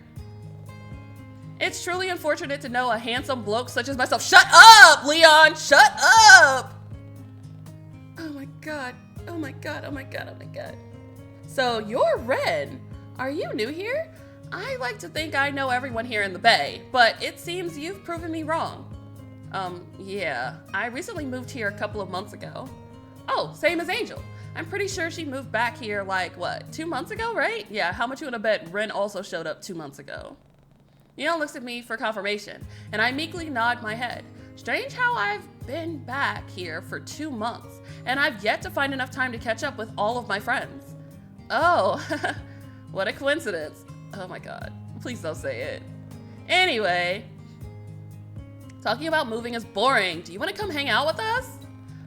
It's truly unfortunate to know a handsome bloke such as myself. Shut up, Leon, shut up. Oh my god, oh my god, oh my god, oh my god. So you're Ren. Are you new here? I like to think I know everyone here in the Bay, but it seems you've proven me wrong. Yeah, I recently moved here a couple of months ago. Oh, same as Angel. I'm pretty sure she moved back here like, what, 2 months ago, right? Yeah, how much you wanna bet Ren also showed up 2 months ago? Leon looks at me for confirmation, and I meekly nod my head. Strange how I've been back here for 2 months, and I've yet to find enough time to catch up with all of my friends. Oh, what a coincidence. Oh my god, please don't say it. Anyway, talking about moving is boring. Do you want to come hang out with us?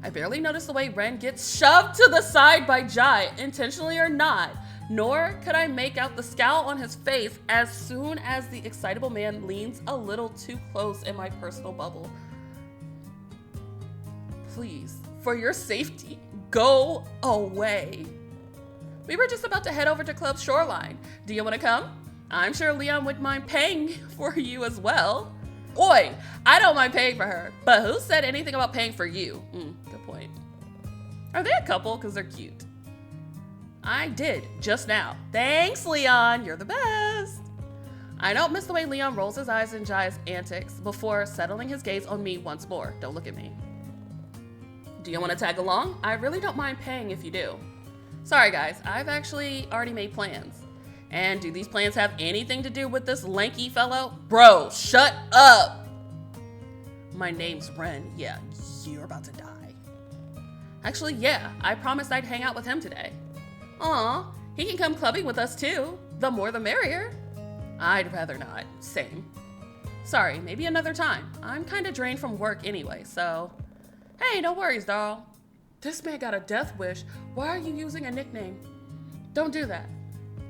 I barely noticed the way Ren gets shoved to the side by Jai, intentionally or not, nor could I make out the scowl on his face as soon as the excitable man leans a little too close in my personal bubble. Please, for your safety, go away. We were just about to head over to Club Shoreline. Do you want to come? I'm sure Leon wouldn't mind paying for you as well. Oi, I don't mind paying for her, but who said anything about paying for you? Good point. Are they a couple? Because they're cute. I did, just now. Thanks, Leon, you're the best. I don't miss the way Leon rolls his eyes in Jai's antics before settling his gaze on me once more. Don't look at me. Do you want to tag along? I really don't mind paying if you do. Sorry guys, I've actually already made plans. And do these plans have anything to do with this lanky fellow? Bro, shut up! My name's Ren. Yeah, you're about to die. Actually, yeah, I promised I'd hang out with him today. Aw, he can come clubbing with us too. The more the merrier. I'd rather not. Same. Sorry, maybe another time. I'm kinda drained from work anyway, so... Hey, no worries, doll. This man got a death wish. Why are you using a nickname? Don't do that.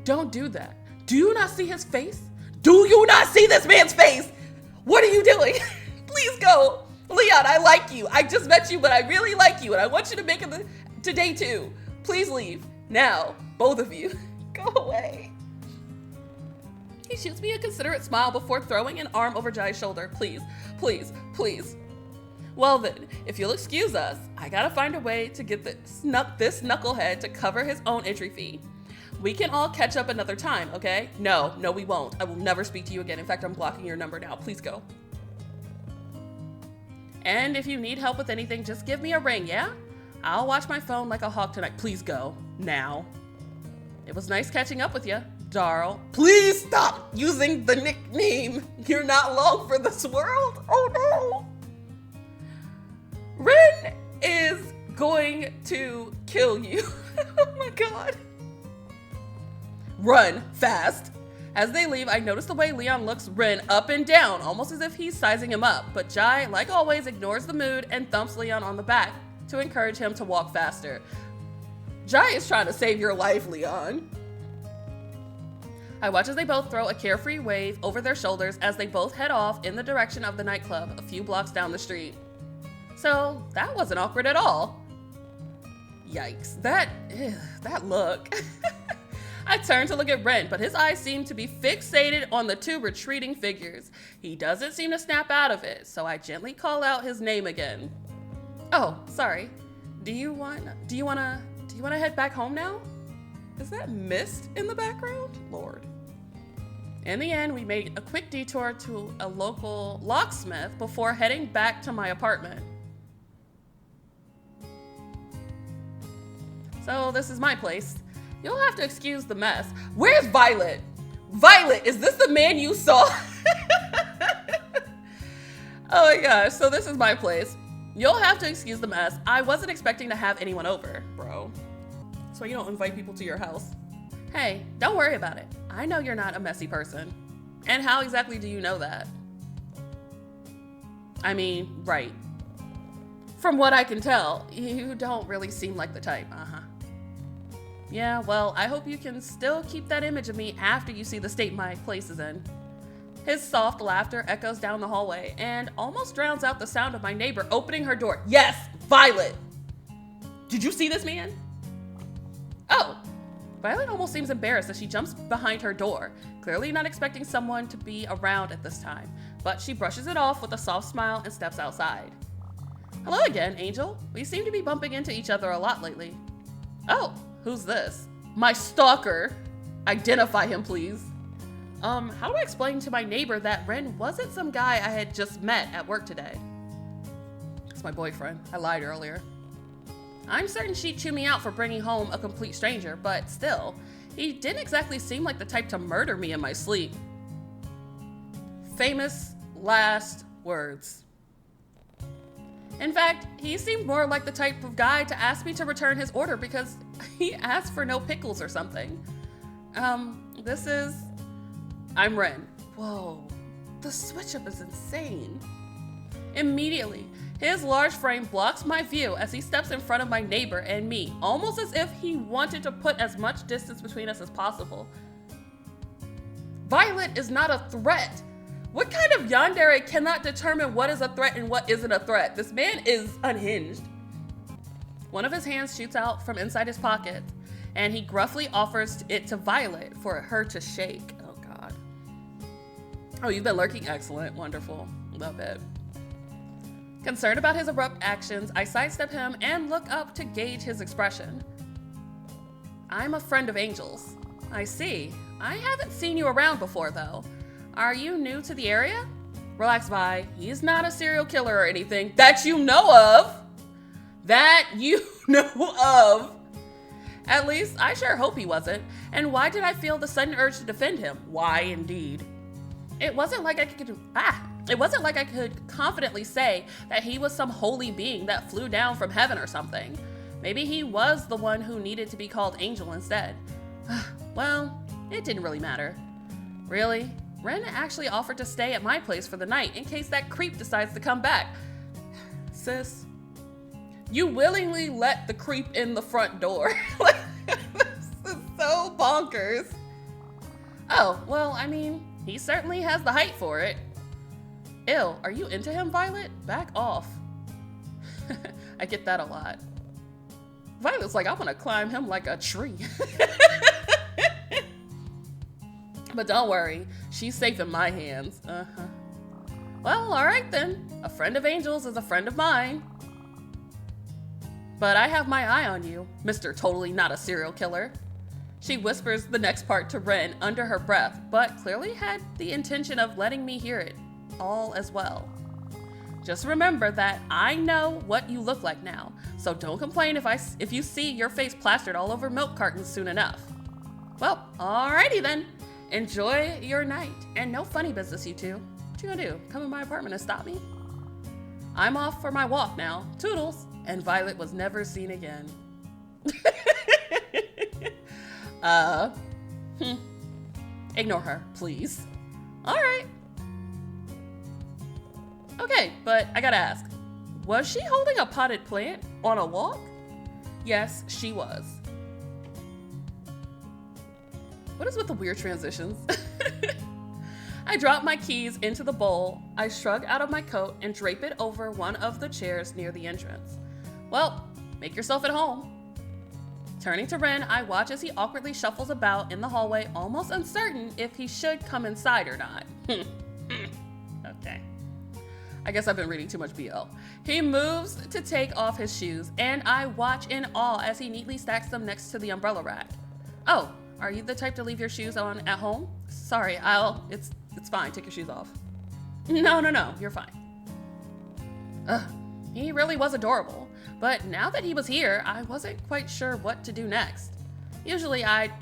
Don't do that. Do you not see his face? Do you not see this man's face? What are you doing? Please go. Leon, I like you. I just met you, but I really like you, and I want you to make it today too. Please leave. Now, both of you. Go away. He shoots me a considerate smile before throwing an arm over Jai's shoulder. Please, please, please. Well then, if you'll excuse us, I gotta find a way to get this knucklehead to cover his own entry fee. We can all catch up another time, okay? No, we won't. I will never speak to you again. In fact, I'm blocking your number now. Please go. And if you need help with anything, just give me a ring, yeah? I'll watch my phone like a hawk tonight. Please go, now. It was nice catching up with you, Darl. Please stop using the nickname. You're not long for this world. Oh no. Ren is going to kill you. Oh my god. Run fast. As they leave, I notice the way Leon looks Ren up and down, almost as if he's sizing him up. But Jai, like always, ignores the mood and thumps Leon on the back to encourage him to walk faster. Jai is trying to save your life, Leon. I watch as they both throw a carefree wave over their shoulders as they both head off in the direction of the nightclub a few blocks down the street. So that wasn't awkward at all. Yikes, that look. I turn to look at Ren, but his eyes seem to be fixated on the two retreating figures. He doesn't seem to snap out of it, so I gently call out his name again. Oh, sorry. Do you wanna head back home now? Is that mist in the background? Lord. In the end, we made a quick detour to a local locksmith before heading back to my apartment. So this is my place. You'll have to excuse the mess. Where's Violet? Violet, is this the man you saw? Oh my gosh, so this is my place. You'll have to excuse the mess. I wasn't expecting to have anyone over, bro. So you don't invite people to your house. Hey, don't worry about it. I know you're not a messy person. And how exactly do you know that? I mean, right. From what I can tell, you don't really seem like the type, Yeah, well, I hope you can still keep that image of me after you see the state my place is in. His soft laughter echoes down the hallway and almost drowns out the sound of my neighbor opening her door. Yes, Violet! Did you see this man? Oh, Violet almost seems embarrassed as she jumps behind her door, clearly not expecting someone to be around at this time, but she brushes it off with a soft smile and steps outside. Hello again, Angel. We seem to be bumping into each other a lot lately. Oh, who's this? My stalker. Identify him, please. How do I explain to my neighbor that Ren wasn't some guy I had just met at work today? It's my boyfriend. I lied earlier. I'm certain she'd chew me out for bringing home a complete stranger, but still, he didn't exactly seem like the type to murder me in my sleep. Famous last words. In fact, he seemed more like the type of guy to ask me to return his order because he asked for no pickles or something. I'm Ren. Whoa, the switch up is insane. Immediately, his large frame blocks my view as he steps in front of my neighbor and me, almost as if he wanted to put as much distance between us as possible. Violet is not a threat. What kind of Yandere cannot determine what is a threat and what isn't a threat? This man is unhinged. One of his hands shoots out from inside his pocket, and he gruffly offers it to Violet for her to shake. Oh God. Oh, you've been lurking? Excellent, wonderful, love it. Concerned about his abrupt actions, I sidestep him and look up to gauge his expression. I'm a friend of Angel's. I see. I haven't seen you around before though. Are you new to the area? Relax, Vi. He's not a serial killer or anything that you know of. That you know of. At least, I sure hope he wasn't. And why did I feel the sudden urge to defend him? Why, indeed. It wasn't like I could confidently say that he was some holy being that flew down from heaven or something. Maybe he was the one who needed to be called Angel instead. Well, it didn't really matter. Really? Ren actually offered to stay at my place for the night in case that creep decides to come back. Sis, you willingly let the creep in the front door. This is so bonkers. Oh, well, I mean, he certainly has the height for it. Ew, are you into him, Violet? Back off. I get that a lot. Violet's like, I want to climb him like a tree. But don't worry, she's safe in my hands. Well, all right then. A friend of Angel's is a friend of mine. But I have my eye on you, Mr. Totally Not a Serial Killer. She whispers the next part to Ren under her breath, but clearly had the intention of letting me hear it all as well. Just remember that I know what you look like now, so don't complain if you see your face plastered all over milk cartons soon enough. Well, alrighty then. Enjoy your night, and no funny business, you two. What you gonna do? Come in my apartment and stop me? I'm off for my walk now. Toodles. And Violet was never seen again. Ignore her, please. All right. Okay, but I gotta ask, was she holding a potted plant on a walk? Yes, she was. What is with the weird transitions? I drop my keys into the bowl. I shrug out of my coat and drape it over one of the chairs near the entrance. Well, make yourself at home. Turning to Ren, I watch as he awkwardly shuffles about in the hallway, almost uncertain if he should come inside or not. Okay. I guess I've been reading too much BL. He moves to take off his shoes, and I watch in awe as he neatly stacks them next to the umbrella rack. Oh, Are you the type to leave your shoes on at home? Sorry, it's fine. Take your shoes off. No, you're fine. Ugh, he really was adorable. But now that he was here, I wasn't quite sure what to do next. Usually I'd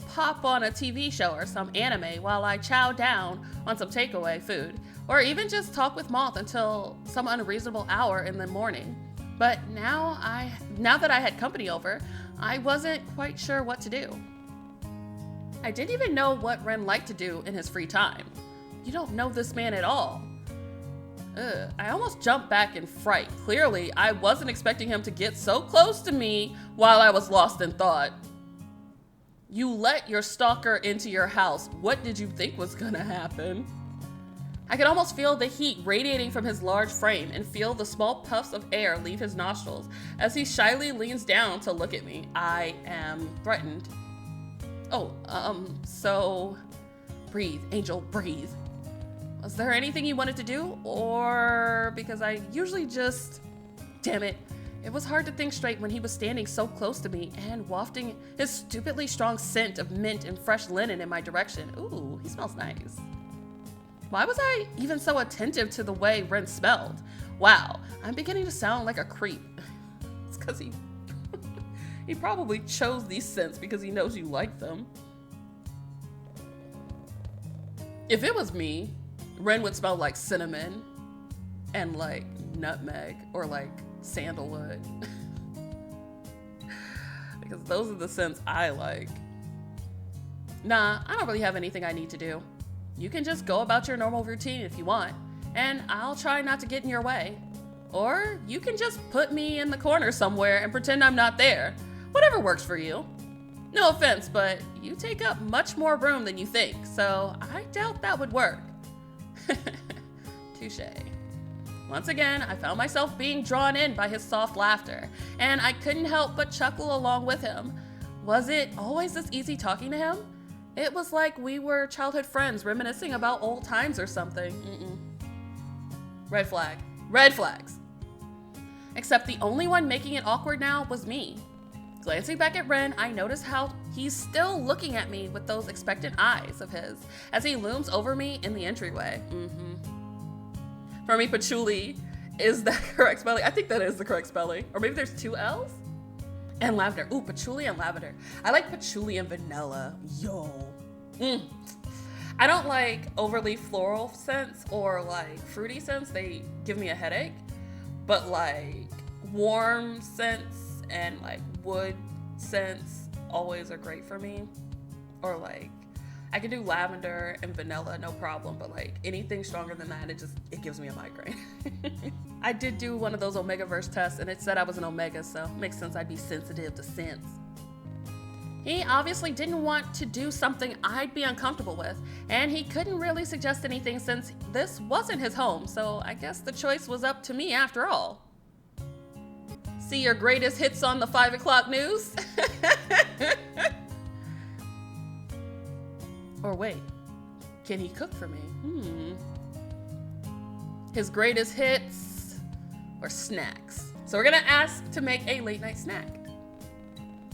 pop on a TV show or some anime while I chow down on some takeaway food, or even just talk with Moth until some unreasonable hour in the morning. But now that I had company over, I wasn't quite sure what to do. I didn't even know what Ren liked to do in his free time. You don't know this man at all. I almost jumped back in fright. Clearly, I wasn't expecting him to get so close to me while I was lost in thought. You let your stalker into your house. What did you think was gonna happen? I could almost feel the heat radiating from his large frame and feel the small puffs of air leave his nostrils as he shyly leans down to look at me. I am threatened. So breathe, Angel, breathe. Was there anything you wanted to do? Or because I usually just, damn it. It was hard to think straight when he was standing so close to me and wafting his stupidly strong scent of mint and fresh linen in my direction. Ooh, he smells nice. Why was I even so attentive to the way Ren smelled? Wow, I'm beginning to sound like a creep. It's because he probably chose these scents because he knows you like them. If it was me, Ren would smell like cinnamon and like nutmeg or like sandalwood. Because those are the scents I like. Nah, I don't really have anything I need to do. You can just go about your normal routine if you want, and I'll try not to get in your way. Or you can just put me in the corner somewhere and pretend I'm not there. Whatever works for you. No offense, but you take up much more room than you think, so I doubt that would work. Touché. Once again, I found myself being drawn in by his soft laughter, and I couldn't help but chuckle along with him. Was it always this easy talking to him? It was like we were childhood friends reminiscing about old times or something. Red flag. Red flags. Except the only one making it awkward now was me. Glancing back at Ren, I notice how he's still looking at me with those expectant eyes of his as he looms over me in the entryway. For me, patchouli is that correct spelling? I think that is the correct spelling. Or maybe there's two L's? And lavender. Ooh, patchouli and lavender. I like patchouli and vanilla. Yo. I don't like overly floral scents or like fruity scents. They give me a headache. But like warm scents and like wood scents always are great for me. Or like I can do lavender and vanilla, no problem, but like anything stronger than that, it gives me a migraine. I did do one of those Omegaverse tests and it said I was an Omega, so it makes sense I'd be sensitive to scents. He obviously didn't want to do something I'd be uncomfortable with, and he couldn't really suggest anything since this wasn't his home, so I guess the choice was up to me after all. See your greatest hits on the 5 o'clock news? Or wait, can he cook for me? His greatest hits or snacks. So we're gonna ask to make a late night snack.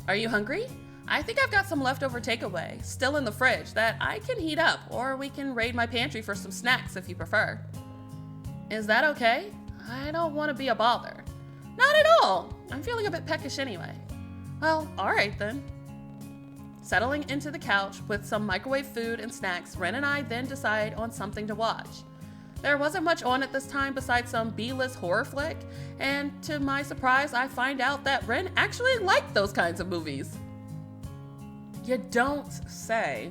Are you hungry? I think I've got some leftover takeaway still in the fridge that I can heat up, or we can raid my pantry for some snacks if you prefer. Is that okay? I don't want to be a bother. Not at all. I'm feeling a bit peckish anyway. Well, all right then. Settling into the couch with some microwave food and snacks, Ren and I then decide on something to watch. There wasn't much on at this time besides some B-list horror flick, and to my surprise, I find out that Ren actually liked those kinds of movies. You don't say.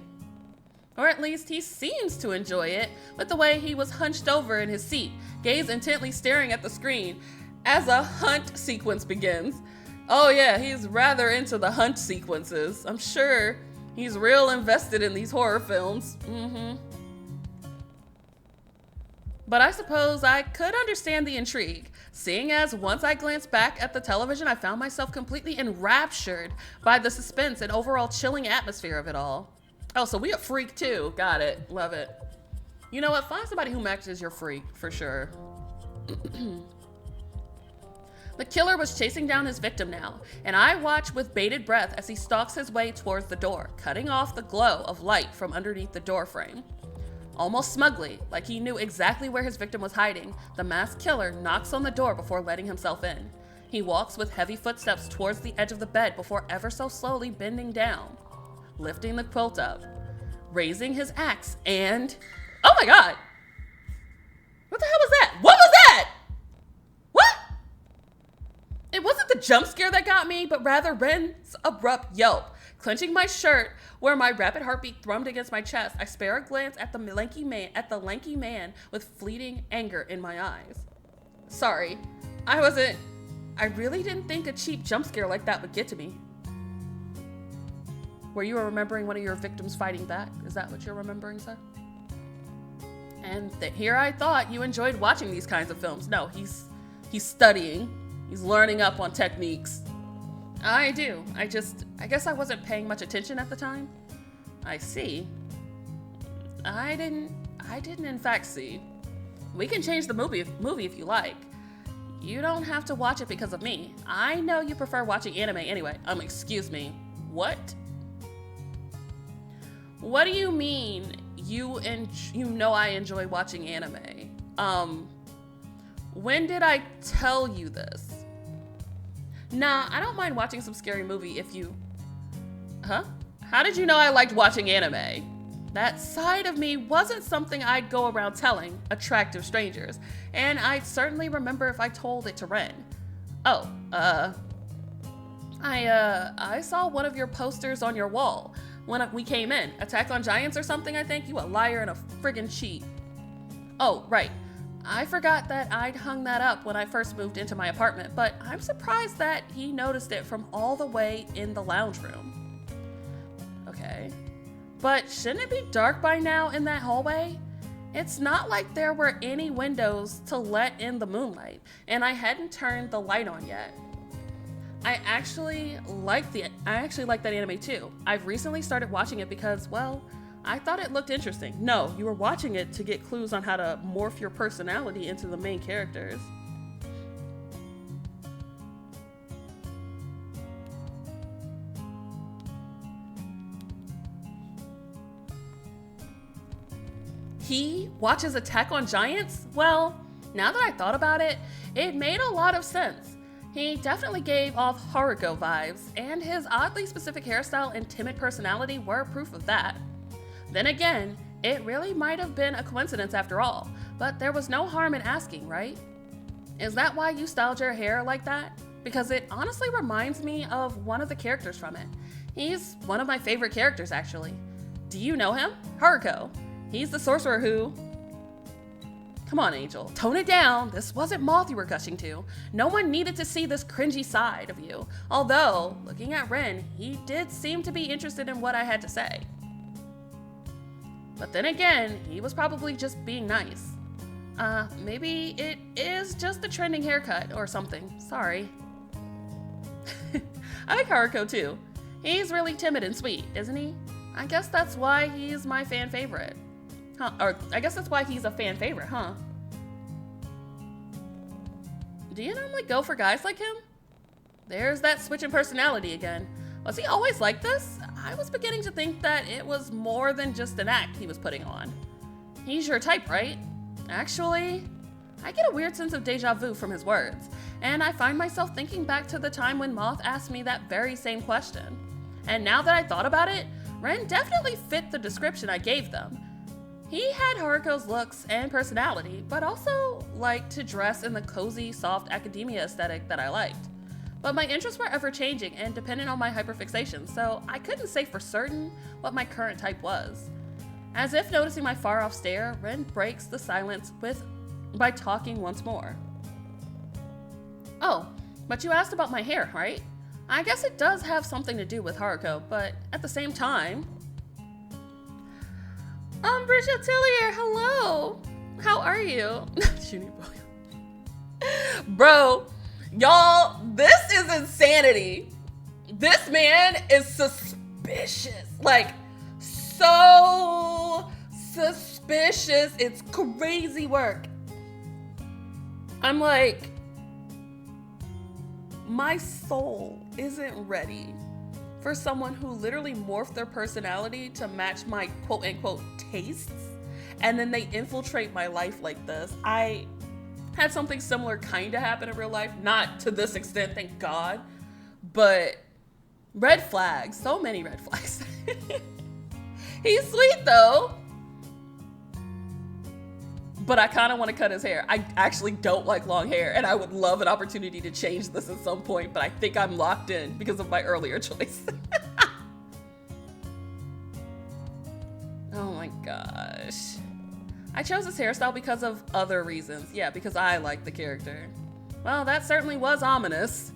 Or at least he seems to enjoy it, with the way he was hunched over in his seat, gaze intently staring at the screen as a hunt sequence begins. Oh yeah, he's rather into the hunt sequences. I'm sure he's real invested in these horror films. But I suppose I could understand the intrigue, seeing as once I glanced back at the television, I found myself completely enraptured by the suspense and overall chilling atmosphere of it all. Oh, so we a freak too. Got it. Love it. You know what? Find somebody who matches your freak, for sure. The killer was chasing down his victim now, and I watch with bated breath as he stalks his way towards the door, cutting off the glow of light from underneath the door frame. Almost smugly, like he knew exactly where his victim was hiding, the masked killer knocks on the door before letting himself in. He walks with heavy footsteps towards the edge of the bed before ever so slowly bending down, lifting the quilt up, raising his axe, and... Oh my god! What the hell was that? What was that? What? It wasn't the jump scare that got me, but rather Ren's abrupt yelp. Clenching my shirt, where my rapid heartbeat thrummed against my chest, I spare a glance at the lanky man with fleeting anger in my eyes. Sorry, I really didn't think a cheap jump scare like that would get to me. Were you remembering one of your victims fighting back? Is that what you're remembering, sir? And here I thought you enjoyed watching these kinds of films. No, he's studying. He's learning up on techniques. I do. I guess I wasn't paying much attention at the time. I see. I didn't in fact see. We can change the movie if you like. You don't have to watch it because of me. I know you prefer watching anime anyway. Excuse me. What? What do you mean you know I enjoy watching anime? When did I tell you this? Nah, I don't mind watching some scary movie if you... Huh? How did you know I liked watching anime? That side of me wasn't something I'd go around telling attractive strangers, and I'd certainly remember if I told it to Ren. Oh, I saw one of your posters on your wall when we came in. Attack on Giants or something, I think? You a liar and a friggin' cheat. Oh, right. I forgot that I'd hung that up when I first moved into my apartment, but I'm surprised that he noticed it from all the way in the lounge room. Okay. But shouldn't it be dark by now in that hallway? It's not like there were any windows to let in the moonlight, and I hadn't turned the light on yet. I actually like that anime too. I've recently started watching it because, well, I thought it looked interesting. No, you were watching it to get clues on how to morph your personality into the main characters. He watches Attack on Giants? Well, now that I thought about it, it made a lot of sense. He definitely gave off Haruko vibes, and his oddly specific hairstyle and timid personality were proof of that. Then again, it really might have been a coincidence after all, but there was no harm in asking, right? Is that why you styled your hair like that? Because it honestly reminds me of one of the characters from it. He's one of my favorite characters, actually. Do you know him? Haruko. He's the sorcerer who... Come on, Angel. Tone it down. This wasn't Moth you were gushing to. No one needed to see this cringy side of you. Although, looking at Ren, he did seem to be interested in what I had to say. But then again, he was probably just being nice. Maybe it is just the trending haircut or something. Sorry. I like Haruko too. He's really timid and sweet, isn't he? I guess that's why he's my fan favorite. Huh? Or I guess that's why he's a fan favorite, huh? Do you normally go for guys like him? There's that switch in personality again. Was he always like this? I was beginning to think that it was more than just an act he was putting on. He's your type, right? Actually, I get a weird sense of deja vu from his words, and I find myself thinking back to the time when Moth asked me that very same question. And now that I thought about it, Ren definitely fit the description I gave them. He had Haruko's looks and personality, but also liked to dress in the cozy, soft academia aesthetic that I liked. But my interests were ever-changing and dependent on my hyperfixation, so I couldn't say for certain what my current type was. As if noticing my far-off stare, Ren breaks the silence by talking once more. Oh, but you asked about my hair, right? I guess it does have something to do with Haruko, but at the same time... Umbridge Atelier, hello! How are you? Bro, y'all, this is insanity. This man is suspicious. Like, so suspicious. It's crazy work. I'm like, my soul isn't ready for someone who literally morphed their personality to match my quote unquote tastes, and then they infiltrate my life like this. I had something similar kind of happen in real life, not to this extent, thank God, but red flags, so many red flags. He's sweet though, but I kind of want to cut his hair. I actually don't like long hair, and I would love an opportunity to change this at some point, but I think I'm locked in because of my earlier choice. Oh my gosh. I chose this hairstyle because of other reasons. Yeah, because I like the character. Well, that certainly was ominous.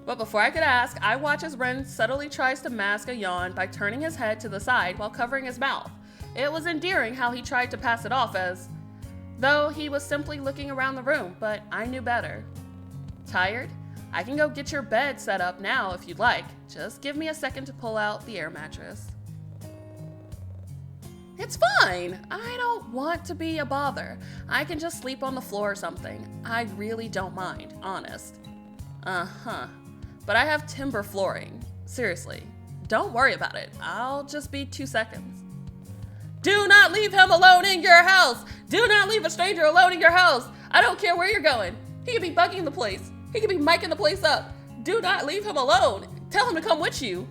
But before I could ask, I watch as Ren subtly tries to mask a yawn by turning his head to the side while covering his mouth. It was endearing how he tried to pass it off as though he was simply looking around the room, but I knew better. Tired? I can go get your bed set up now if you'd like. Just give me a second to pull out the air mattress. It's fine. I don't want to be a bother. I can just sleep on the floor or something. I really don't mind, honest. Uh-huh. But I have timber flooring. Seriously. Don't worry about it. I'll just be 2 seconds. Do not leave him alone in your house. Do not leave a stranger alone in your house. I don't care where you're going. He could be bugging the place. He could be micing the place up. Do not leave him alone. Tell him to come with you.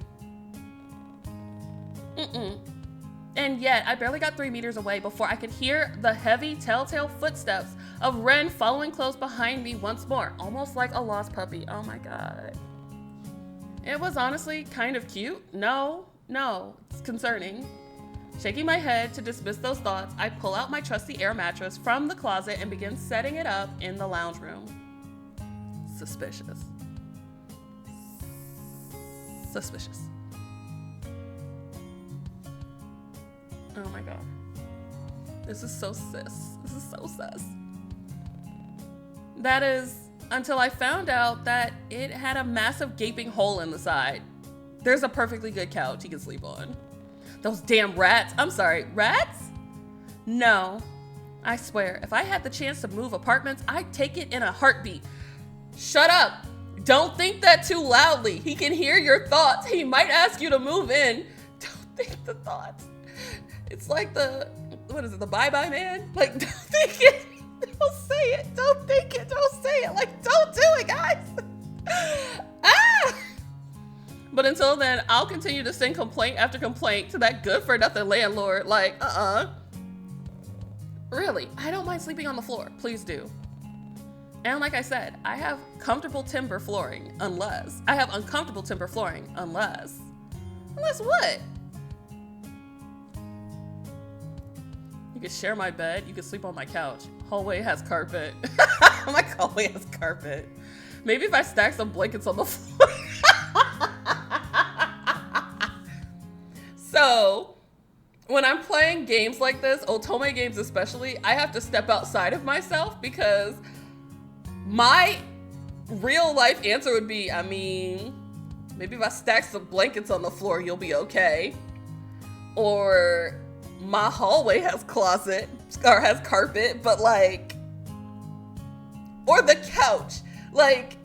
And yet, I barely got 3 meters away before I could hear the heavy, telltale footsteps of Ren following close behind me once more, almost like a lost puppy. Oh my God. It was honestly kind of cute. No, it's concerning. Shaking my head to dismiss those thoughts, I pull out my trusty air mattress from the closet and begin setting it up in the lounge room. Suspicious. Oh my God. This is so sus. That is, until I found out that it had a massive gaping hole in the side. There's a perfectly good couch he can sleep on. Those damn rats. I'm sorry, rats? No. I swear, if I had the chance to move apartments, I'd take it in a heartbeat. Shut up. Don't think that too loudly. He can hear your thoughts. He might ask you to move in. Don't think the thoughts. It's like the bye-bye man? Like, don't think it. Don't say it. Don't think it. Don't say it. Like, don't do it, guys. But until then, I'll continue to send complaint after complaint to that good-for-nothing landlord. Like, Really, I don't mind sleeping on the floor. Please do. And like I said, I have comfortable timber flooring unless... I have uncomfortable timber flooring unless... Unless what? You can share my bed. You can sleep on my couch. Hallway has carpet. My hallway has carpet. Maybe if I stack some blankets on the floor. So, when I'm playing games like this, Otome games especially, I have to step outside of myself because my real life answer would be, I mean, maybe if I stack some blankets on the floor, you'll be okay. Or my hallway has closet or has carpet, but like, or the couch, like,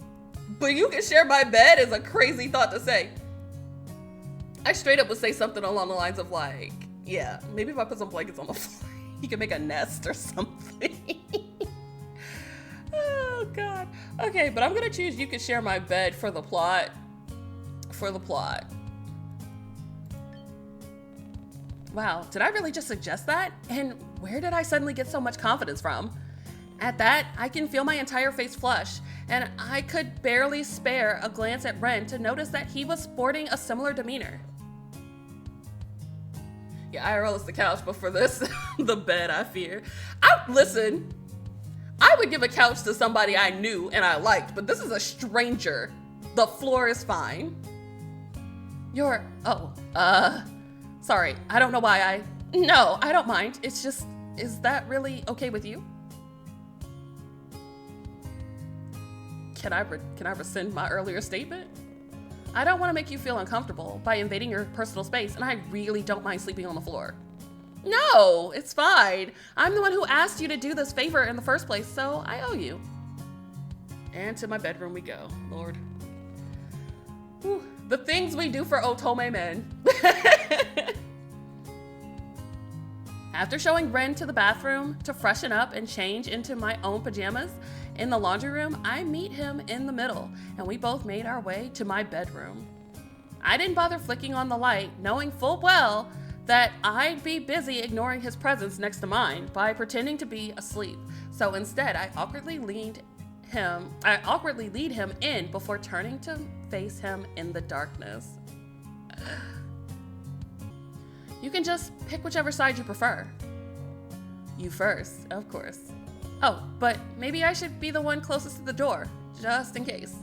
but you can share my bed is a crazy thought to say. I straight up would say something along the lines of like, yeah, maybe if I put some blankets on the floor, you can make a nest or something. Oh God. Okay, but I'm gonna choose you can share my bed for the plot. Wow, did I really just suggest that? And where did I suddenly get so much confidence from? At that, I can feel my entire face flush, and I could barely spare a glance at Ren to notice that he was sporting a similar demeanor. Yeah, IRL is the couch, but for this, the bed, I fear. Listen, I would give a couch to somebody I knew and I liked, but this is a stranger. The floor is fine. Sorry, I don't know why No, I don't mind. It's just, is that really okay with you? Can I rescind my earlier statement? I don't want to make you feel uncomfortable by invading your personal space, and I really don't mind sleeping on the floor. No, it's fine. I'm the one who asked you to do this favor in the first place, so I owe you. And to my bedroom we go, Lord. Whew, the things we do for Otome men. After showing Ren to the bathroom to freshen up and change into my own pajamas, in the laundry room, I meet him in the middle, and we both made our way to my bedroom. I didn't bother flicking on the light, knowing full well that I'd be busy ignoring his presence next to mine by pretending to be asleep. So instead, I awkwardly lead him in before turning to face him in the darkness. You can just pick whichever side you prefer. You first, of course. Oh, but maybe I should be the one closest to the door, just in case.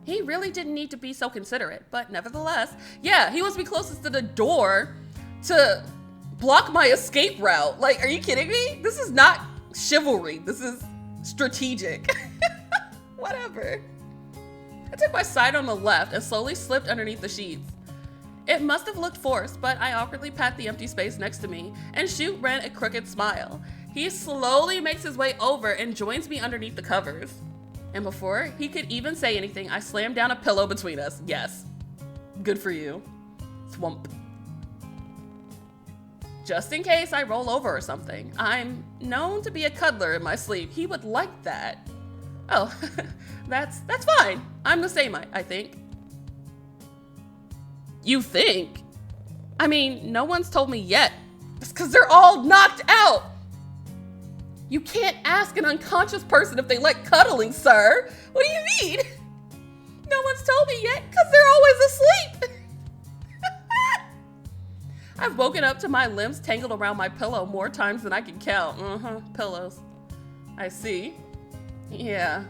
He really didn't need to be so considerate, but nevertheless, yeah, he wants to be closest to the door to block my escape route. Like, are you kidding me? This is not chivalry. This is strategic. Whatever. I took my side on the left and slowly slipped underneath the sheets. It must have looked forced, but I awkwardly pat the empty space next to me and shoot Ren a crooked smile. He slowly makes his way over and joins me underneath the covers. And before he could even say anything, I slammed down a pillow between us. Yes. Good for you. Swamp. Just in case I roll over or something. I'm known to be a cuddler in my sleep. He would like that. Oh, that's fine. I'm the same, I think. You think? I mean, no one's told me yet. It's because they're all knocked out. You can't ask an unconscious person if they like cuddling, sir. What do you mean? No one's told me yet because they're always asleep. I've woken up to my limbs tangled around my pillow more times than I can count. Pillows. I see. Yeah.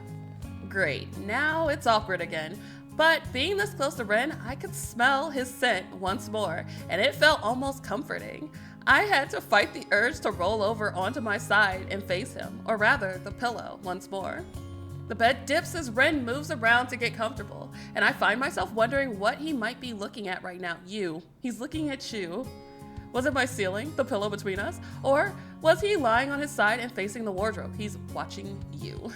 Great. Now it's awkward again. But being this close to Ren, I could smell his scent once more, and it felt almost comforting. I had to fight the urge to roll over onto my side and face him, or rather, the pillow, once more. The bed dips as Ren moves around to get comfortable, and I find myself wondering what he might be looking at right now. You. He's looking at you. Was it my ceiling, the pillow between us? Or was he lying on his side and facing the wardrobe? He's watching you.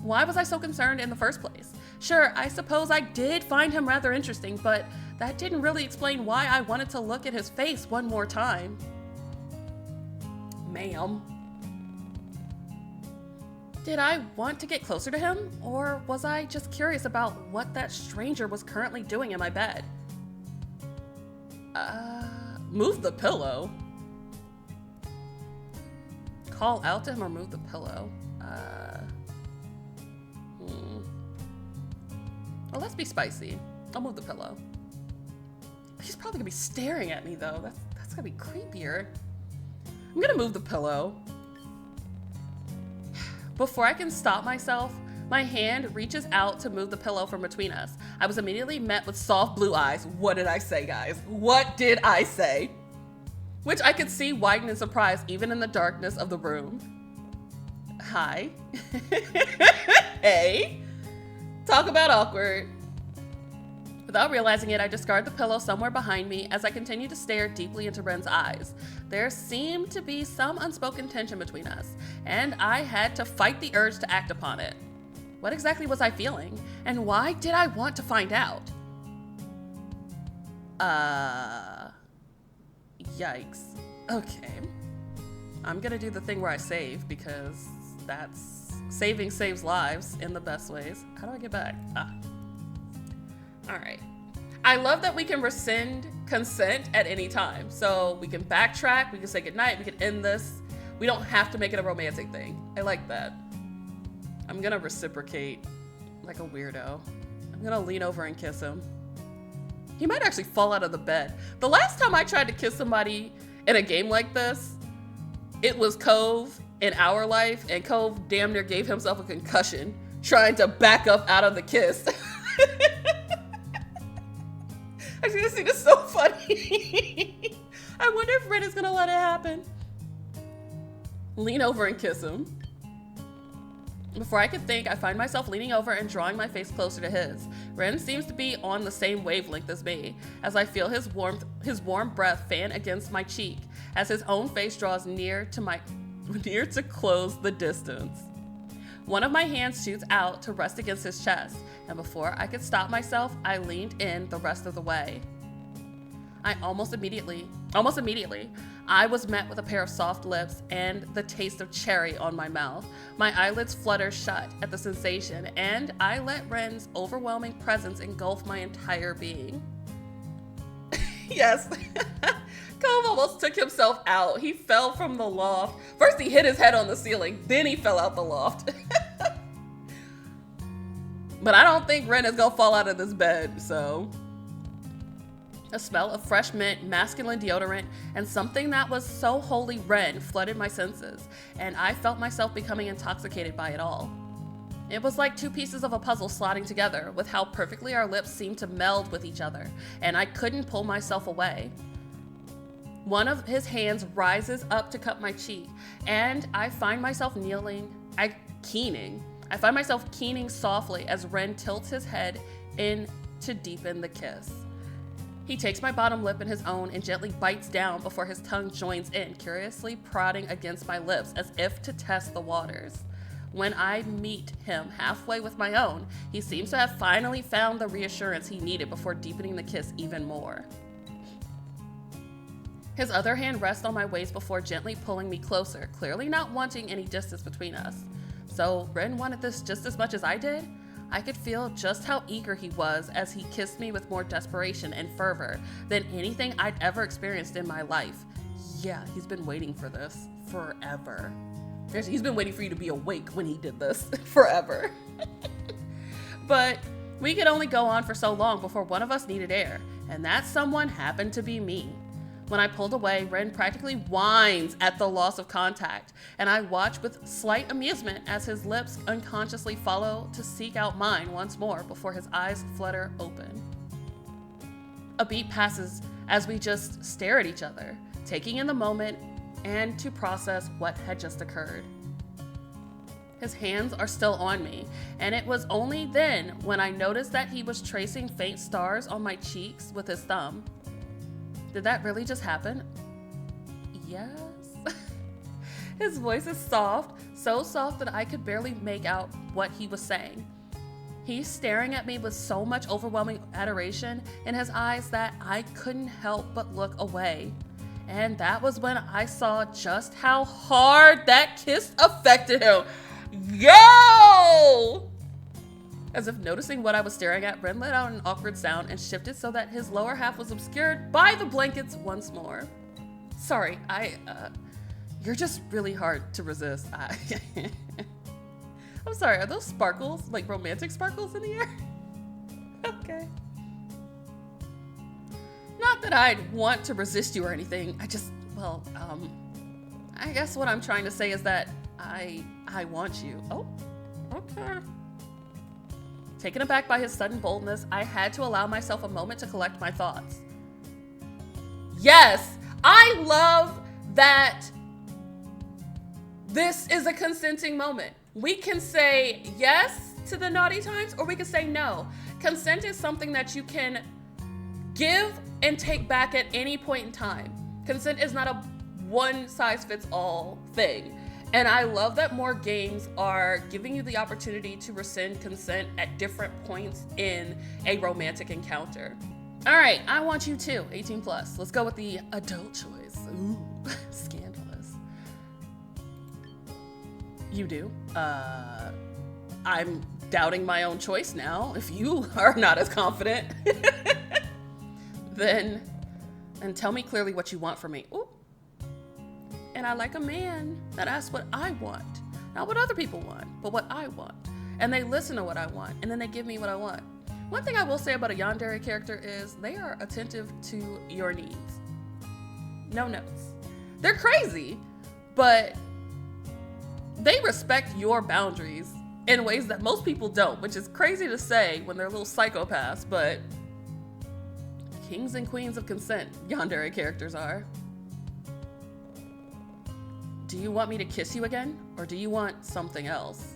Why was I so concerned in the first place? Sure, I suppose I did find him rather interesting, but that didn't really explain why I wanted to look at his face one more time. Ma'am. Did I want to get closer to him? Or was I just curious about what that stranger was currently doing in my bed? Move the pillow? Call out to him or move the pillow? Well, let's be spicy. I'll move the pillow. He's probably gonna be staring at me though. That's gonna be creepier. I'm gonna move the pillow. Before I can stop myself, my hand reaches out to move the pillow from between us. I was immediately met with soft blue eyes. What did I say, guys? What did I say? Which I could see widen in surprise even in the darkness of the room. Hi. Hey. Talk about awkward. Without realizing it, I discard the pillow somewhere behind me as I continue to stare deeply into Ren's eyes. There seemed to be some unspoken tension between us, and I had to fight the urge to act upon it. What exactly was I feeling, and why did I want to find out? Yikes. Okay. I'm gonna do the thing where I save because saving saves lives in the best ways. How do I get back? All right. I love that we can rescind consent at any time. So we can backtrack, we can say goodnight, we can end this. We don't have to make it a romantic thing. I like that. I'm gonna reciprocate like a weirdo. I'm gonna lean over and kiss him. He might actually fall out of the bed. The last time I tried to kiss somebody in a game like this, it was Cove in Our Life, and Cove damn near gave himself a concussion trying to back up out of the kiss. I just think it's so funny. I wonder if Ren is gonna let it happen. Lean over and kiss him. Before I could think, I find myself leaning over and drawing my face closer to his. Ren seems to be on the same wavelength as me, as I feel his warm breath fan against my cheek, as his own face draws near to close the distance. One of my hands shoots out to rest against his chest, and before I could stop myself, I leaned in the rest of the way. Almost immediately, I was met with a pair of soft lips and the taste of cherry on my mouth. My eyelids fluttered shut at the sensation, and I let Ren's overwhelming presence engulf my entire being. Yes. Cove almost took himself out. He fell from the loft. First he hit his head on the ceiling, then he fell out the loft. But I don't think Ren is gonna fall out of this bed, so. A smell of fresh mint, masculine deodorant, and something that was so wholly Ren flooded my senses, and I felt myself becoming intoxicated by it all. It was like two pieces of a puzzle slotting together, with how perfectly our lips seemed to meld with each other, and I couldn't pull myself away. One of his hands rises up to cup my cheek, and I find myself keening softly as Ren tilts his head in to deepen the kiss. He takes my bottom lip in his own and gently bites down before his tongue joins in, curiously prodding against my lips as if to test the waters. When I meet him halfway with my own, he seems to have finally found the reassurance he needed before deepening the kiss even more. His other hand rests on my waist before gently pulling me closer, clearly not wanting any distance between us. So Ren wanted this just as much as I did? I could feel just how eager he was as he kissed me with more desperation and fervor than anything I'd ever experienced in my life. Yeah, he's been waiting for this forever. He's been waiting for you to be awake when he did this forever. But we could only go on for so long before one of us needed air, and that someone happened to be me. When I pulled away, Ren practically whines at the loss of contact, and I watch with slight amusement as his lips unconsciously follow to seek out mine once more before his eyes flutter open. A beat passes as we just stare at each other, taking in the moment and to process what had just occurred. His hands are still on me, and it was only then when I noticed that he was tracing faint stars on my cheeks with his thumb. Did that really just happen? Yes. His voice is soft, so soft that I could barely make out what he was saying. He's staring at me with so much overwhelming adoration in his eyes that I couldn't help but look away. And that was when I saw just how hard that kiss affected him. Yo! As if noticing what I was staring at, Ren let out an awkward sound and shifted so that his lower half was obscured by the blankets once more. Sorry, you're just really hard to resist. I'm sorry, are those sparkles, like romantic sparkles in the air? Okay. Not that I'd want to resist you or anything. I guess what I'm trying to say is that I want you. Oh, okay. Taken aback by his sudden boldness, I had to allow myself a moment to collect my thoughts. Yes, I love that this is a consenting moment. We can say yes to the naughty times, or we can say no. Consent is something that you can give and take back at any point in time. Consent is not a one-size-fits-all thing. And I love that more games are giving you the opportunity to rescind consent at different points in a romantic encounter. All right, I want you too, 18 plus. Let's go with the adult choice. Ooh, scandalous. You do? I'm doubting my own choice now. If you are not as confident, then tell me clearly what you want from me. Ooh. And I like a man that asks what I want. Not what other people want, but what I want. And they listen to what I want, and then they give me what I want. One thing I will say about a Yandere character is they are attentive to your needs. No notes. They're crazy, but they respect your boundaries in ways that most people don't, which is crazy to say when they're little psychopaths, but kings and queens of consent, Yandere characters are. Do you want me to kiss you again, or do you want something else?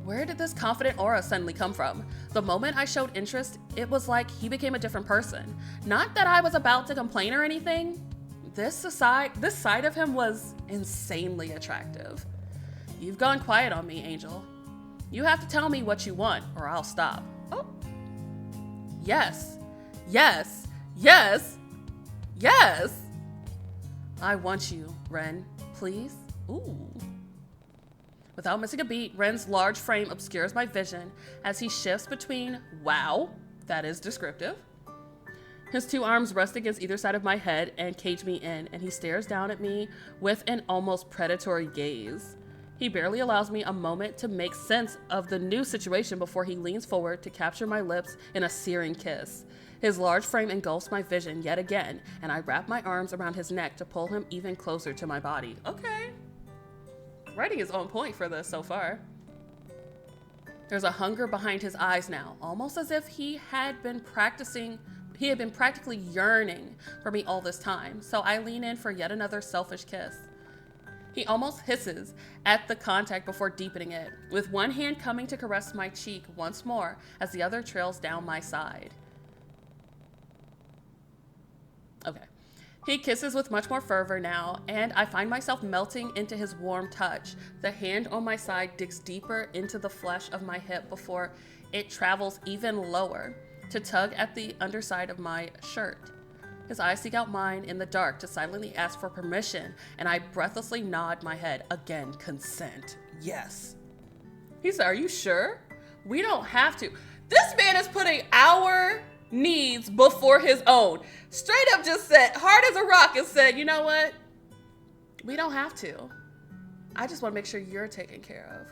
Where did this confident aura suddenly come from? The moment I showed interest, it was like he became a different person. Not that I was about to complain or anything. This side of him was insanely attractive. You've gone quiet on me, Angel. You have to tell me what you want, or I'll stop. Oh. Yes. Yes. Yes. Yes. I want you, Ren. Please? Ooh. Without missing a beat, Ren's large frame obscures my vision as he shifts between, wow, that is descriptive. His two arms rest against either side of my head and cage me in, and he stares down at me with an almost predatory gaze. He barely allows me a moment to make sense of the new situation before he leans forward to capture my lips in a searing kiss. His large frame engulfs my vision yet again, and I wrap my arms around his neck to pull him even closer to my body. Okay. Writing is on point for this so far. There's a hunger behind his eyes now, almost as if he had been practically yearning for me all this time. So I lean in for yet another selfish kiss. He almost hisses at the contact before deepening it, with one hand coming to caress my cheek once more as the other trails down my side. Okay. He kisses with much more fervor now, and I find myself melting into his warm touch. The hand on my side digs deeper into the flesh of my hip before it travels even lower to tug at the underside of my shirt. His eyes seek out mine in the dark to silently ask for permission, and I breathlessly nod my head. Again, consent. Yes. He said, are you sure? We don't have to. This man is putting our needs before his own. Straight up just said, hard as a rock, and said, you know what? We don't have to. I just want to make sure you're taken care of.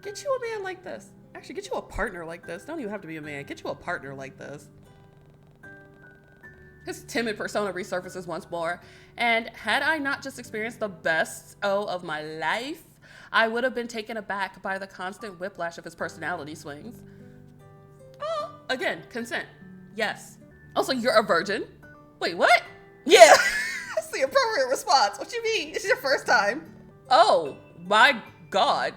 Get you a man like this. Actually, get you a partner like this. Don't even have to be a man. Get you a partner like this. His timid persona resurfaces once more, and had I not just experienced the best of my life, I would have been taken aback by the constant whiplash of his personality swings. Oh, again, consent. Yes. Also, you're a virgin. Wait, what? Yeah, that's the appropriate response. What you mean? It's your first time. Oh, my God.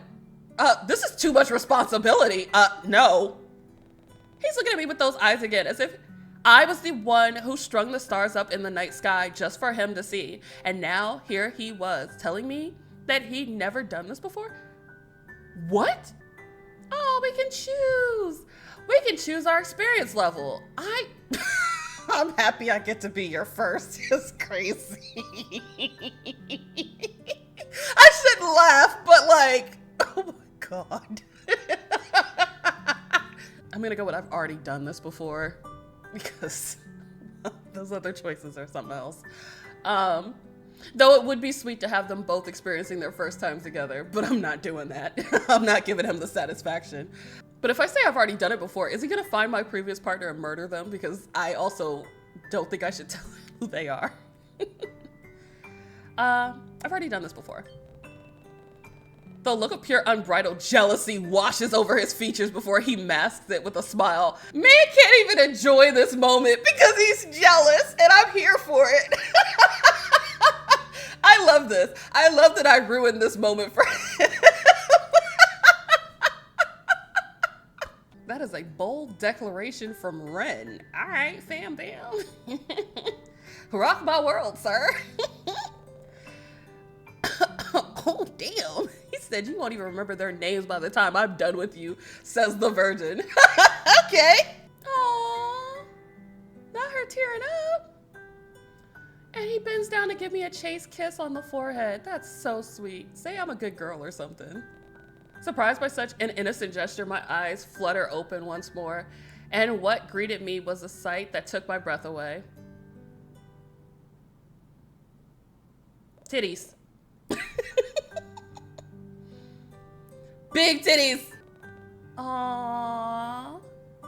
This is too much responsibility. No. He's looking at me with those eyes again, as if I was the one who strung the stars up in the night sky just for him to see. And now here he was telling me that he'd never done this before. What? Oh, we can choose. We can choose our experience level. I'm happy I get to be your first. It's crazy. I shouldn't laugh, but like, oh my God. I'm gonna go with I've already done this before, because those other choices are something else. Though it would be sweet to have them both experiencing their first time together, but I'm not doing that. I'm not giving him the satisfaction. But if I say I've already done it before, is he gonna find my previous partner and murder them? Because I also don't think I should tell him who they are. I've already done this before. The look of pure unbridled jealousy washes over his features before he masks it with a smile. Man can't even enjoy this moment because he's jealous, and I'm here for it. I love this. I love that I ruined this moment for him. That is a bold declaration from Ren. All right, fam bam. Rock my world, sir. Oh, damn. He said you won't even remember their names by the time I'm done with you, says the virgin. Okay. Aww. Not her tearing up. And he bends down to give me a chaste kiss on the forehead. That's so sweet. Say I'm a good girl or something. Surprised by such an innocent gesture, my eyes flutter open once more, and what greeted me was a sight that took my breath away. Titties. Big titties. Aww.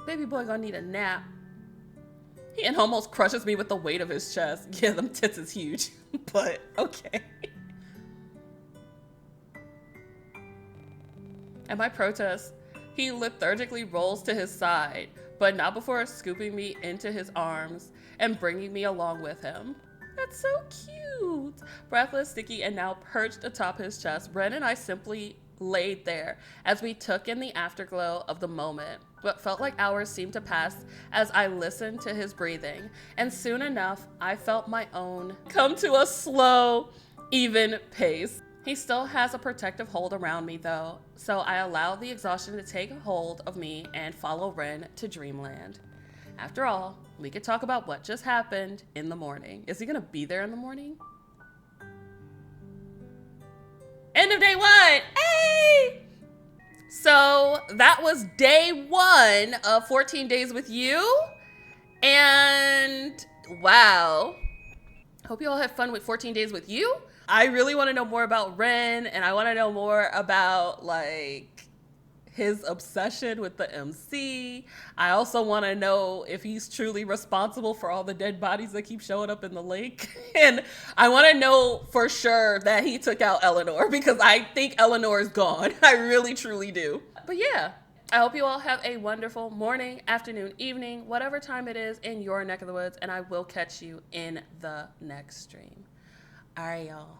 Baby boy gonna need a nap. He almost crushes me with the weight of his chest. Yeah, them tits is huge, but okay. At my protest, he lethargically rolls to his side, but not before scooping me into his arms and bringing me along with him. That's so cute. Breathless, sticky, and now perched atop his chest, Ren and I simply laid there as we took in the afterglow of the moment. What felt like hours seemed to pass as I listened to his breathing, and soon enough, I felt my own come to a slow, even pace. He still has a protective hold around me though, so I allow the exhaustion to take hold of me and follow Ren to dreamland. After all, we could talk about what just happened in the morning. Is he gonna be there in the morning? End of day 1. Hey! So that was day 1 of 14 days with you. And wow. Hope you all had fun with 14 days with you. I really want to know more about Ren, and I want to know more about like his obsession with the MC. I also want to know if he's truly responsible for all the dead bodies that keep showing up in the lake. And I want to know for sure that he took out Eleanor, because I think Eleanor is gone. I really, truly do. But yeah, I hope you all have a wonderful morning, afternoon, evening, whatever time it is in your neck of the woods, and I will catch you in the next stream. All right, y'all.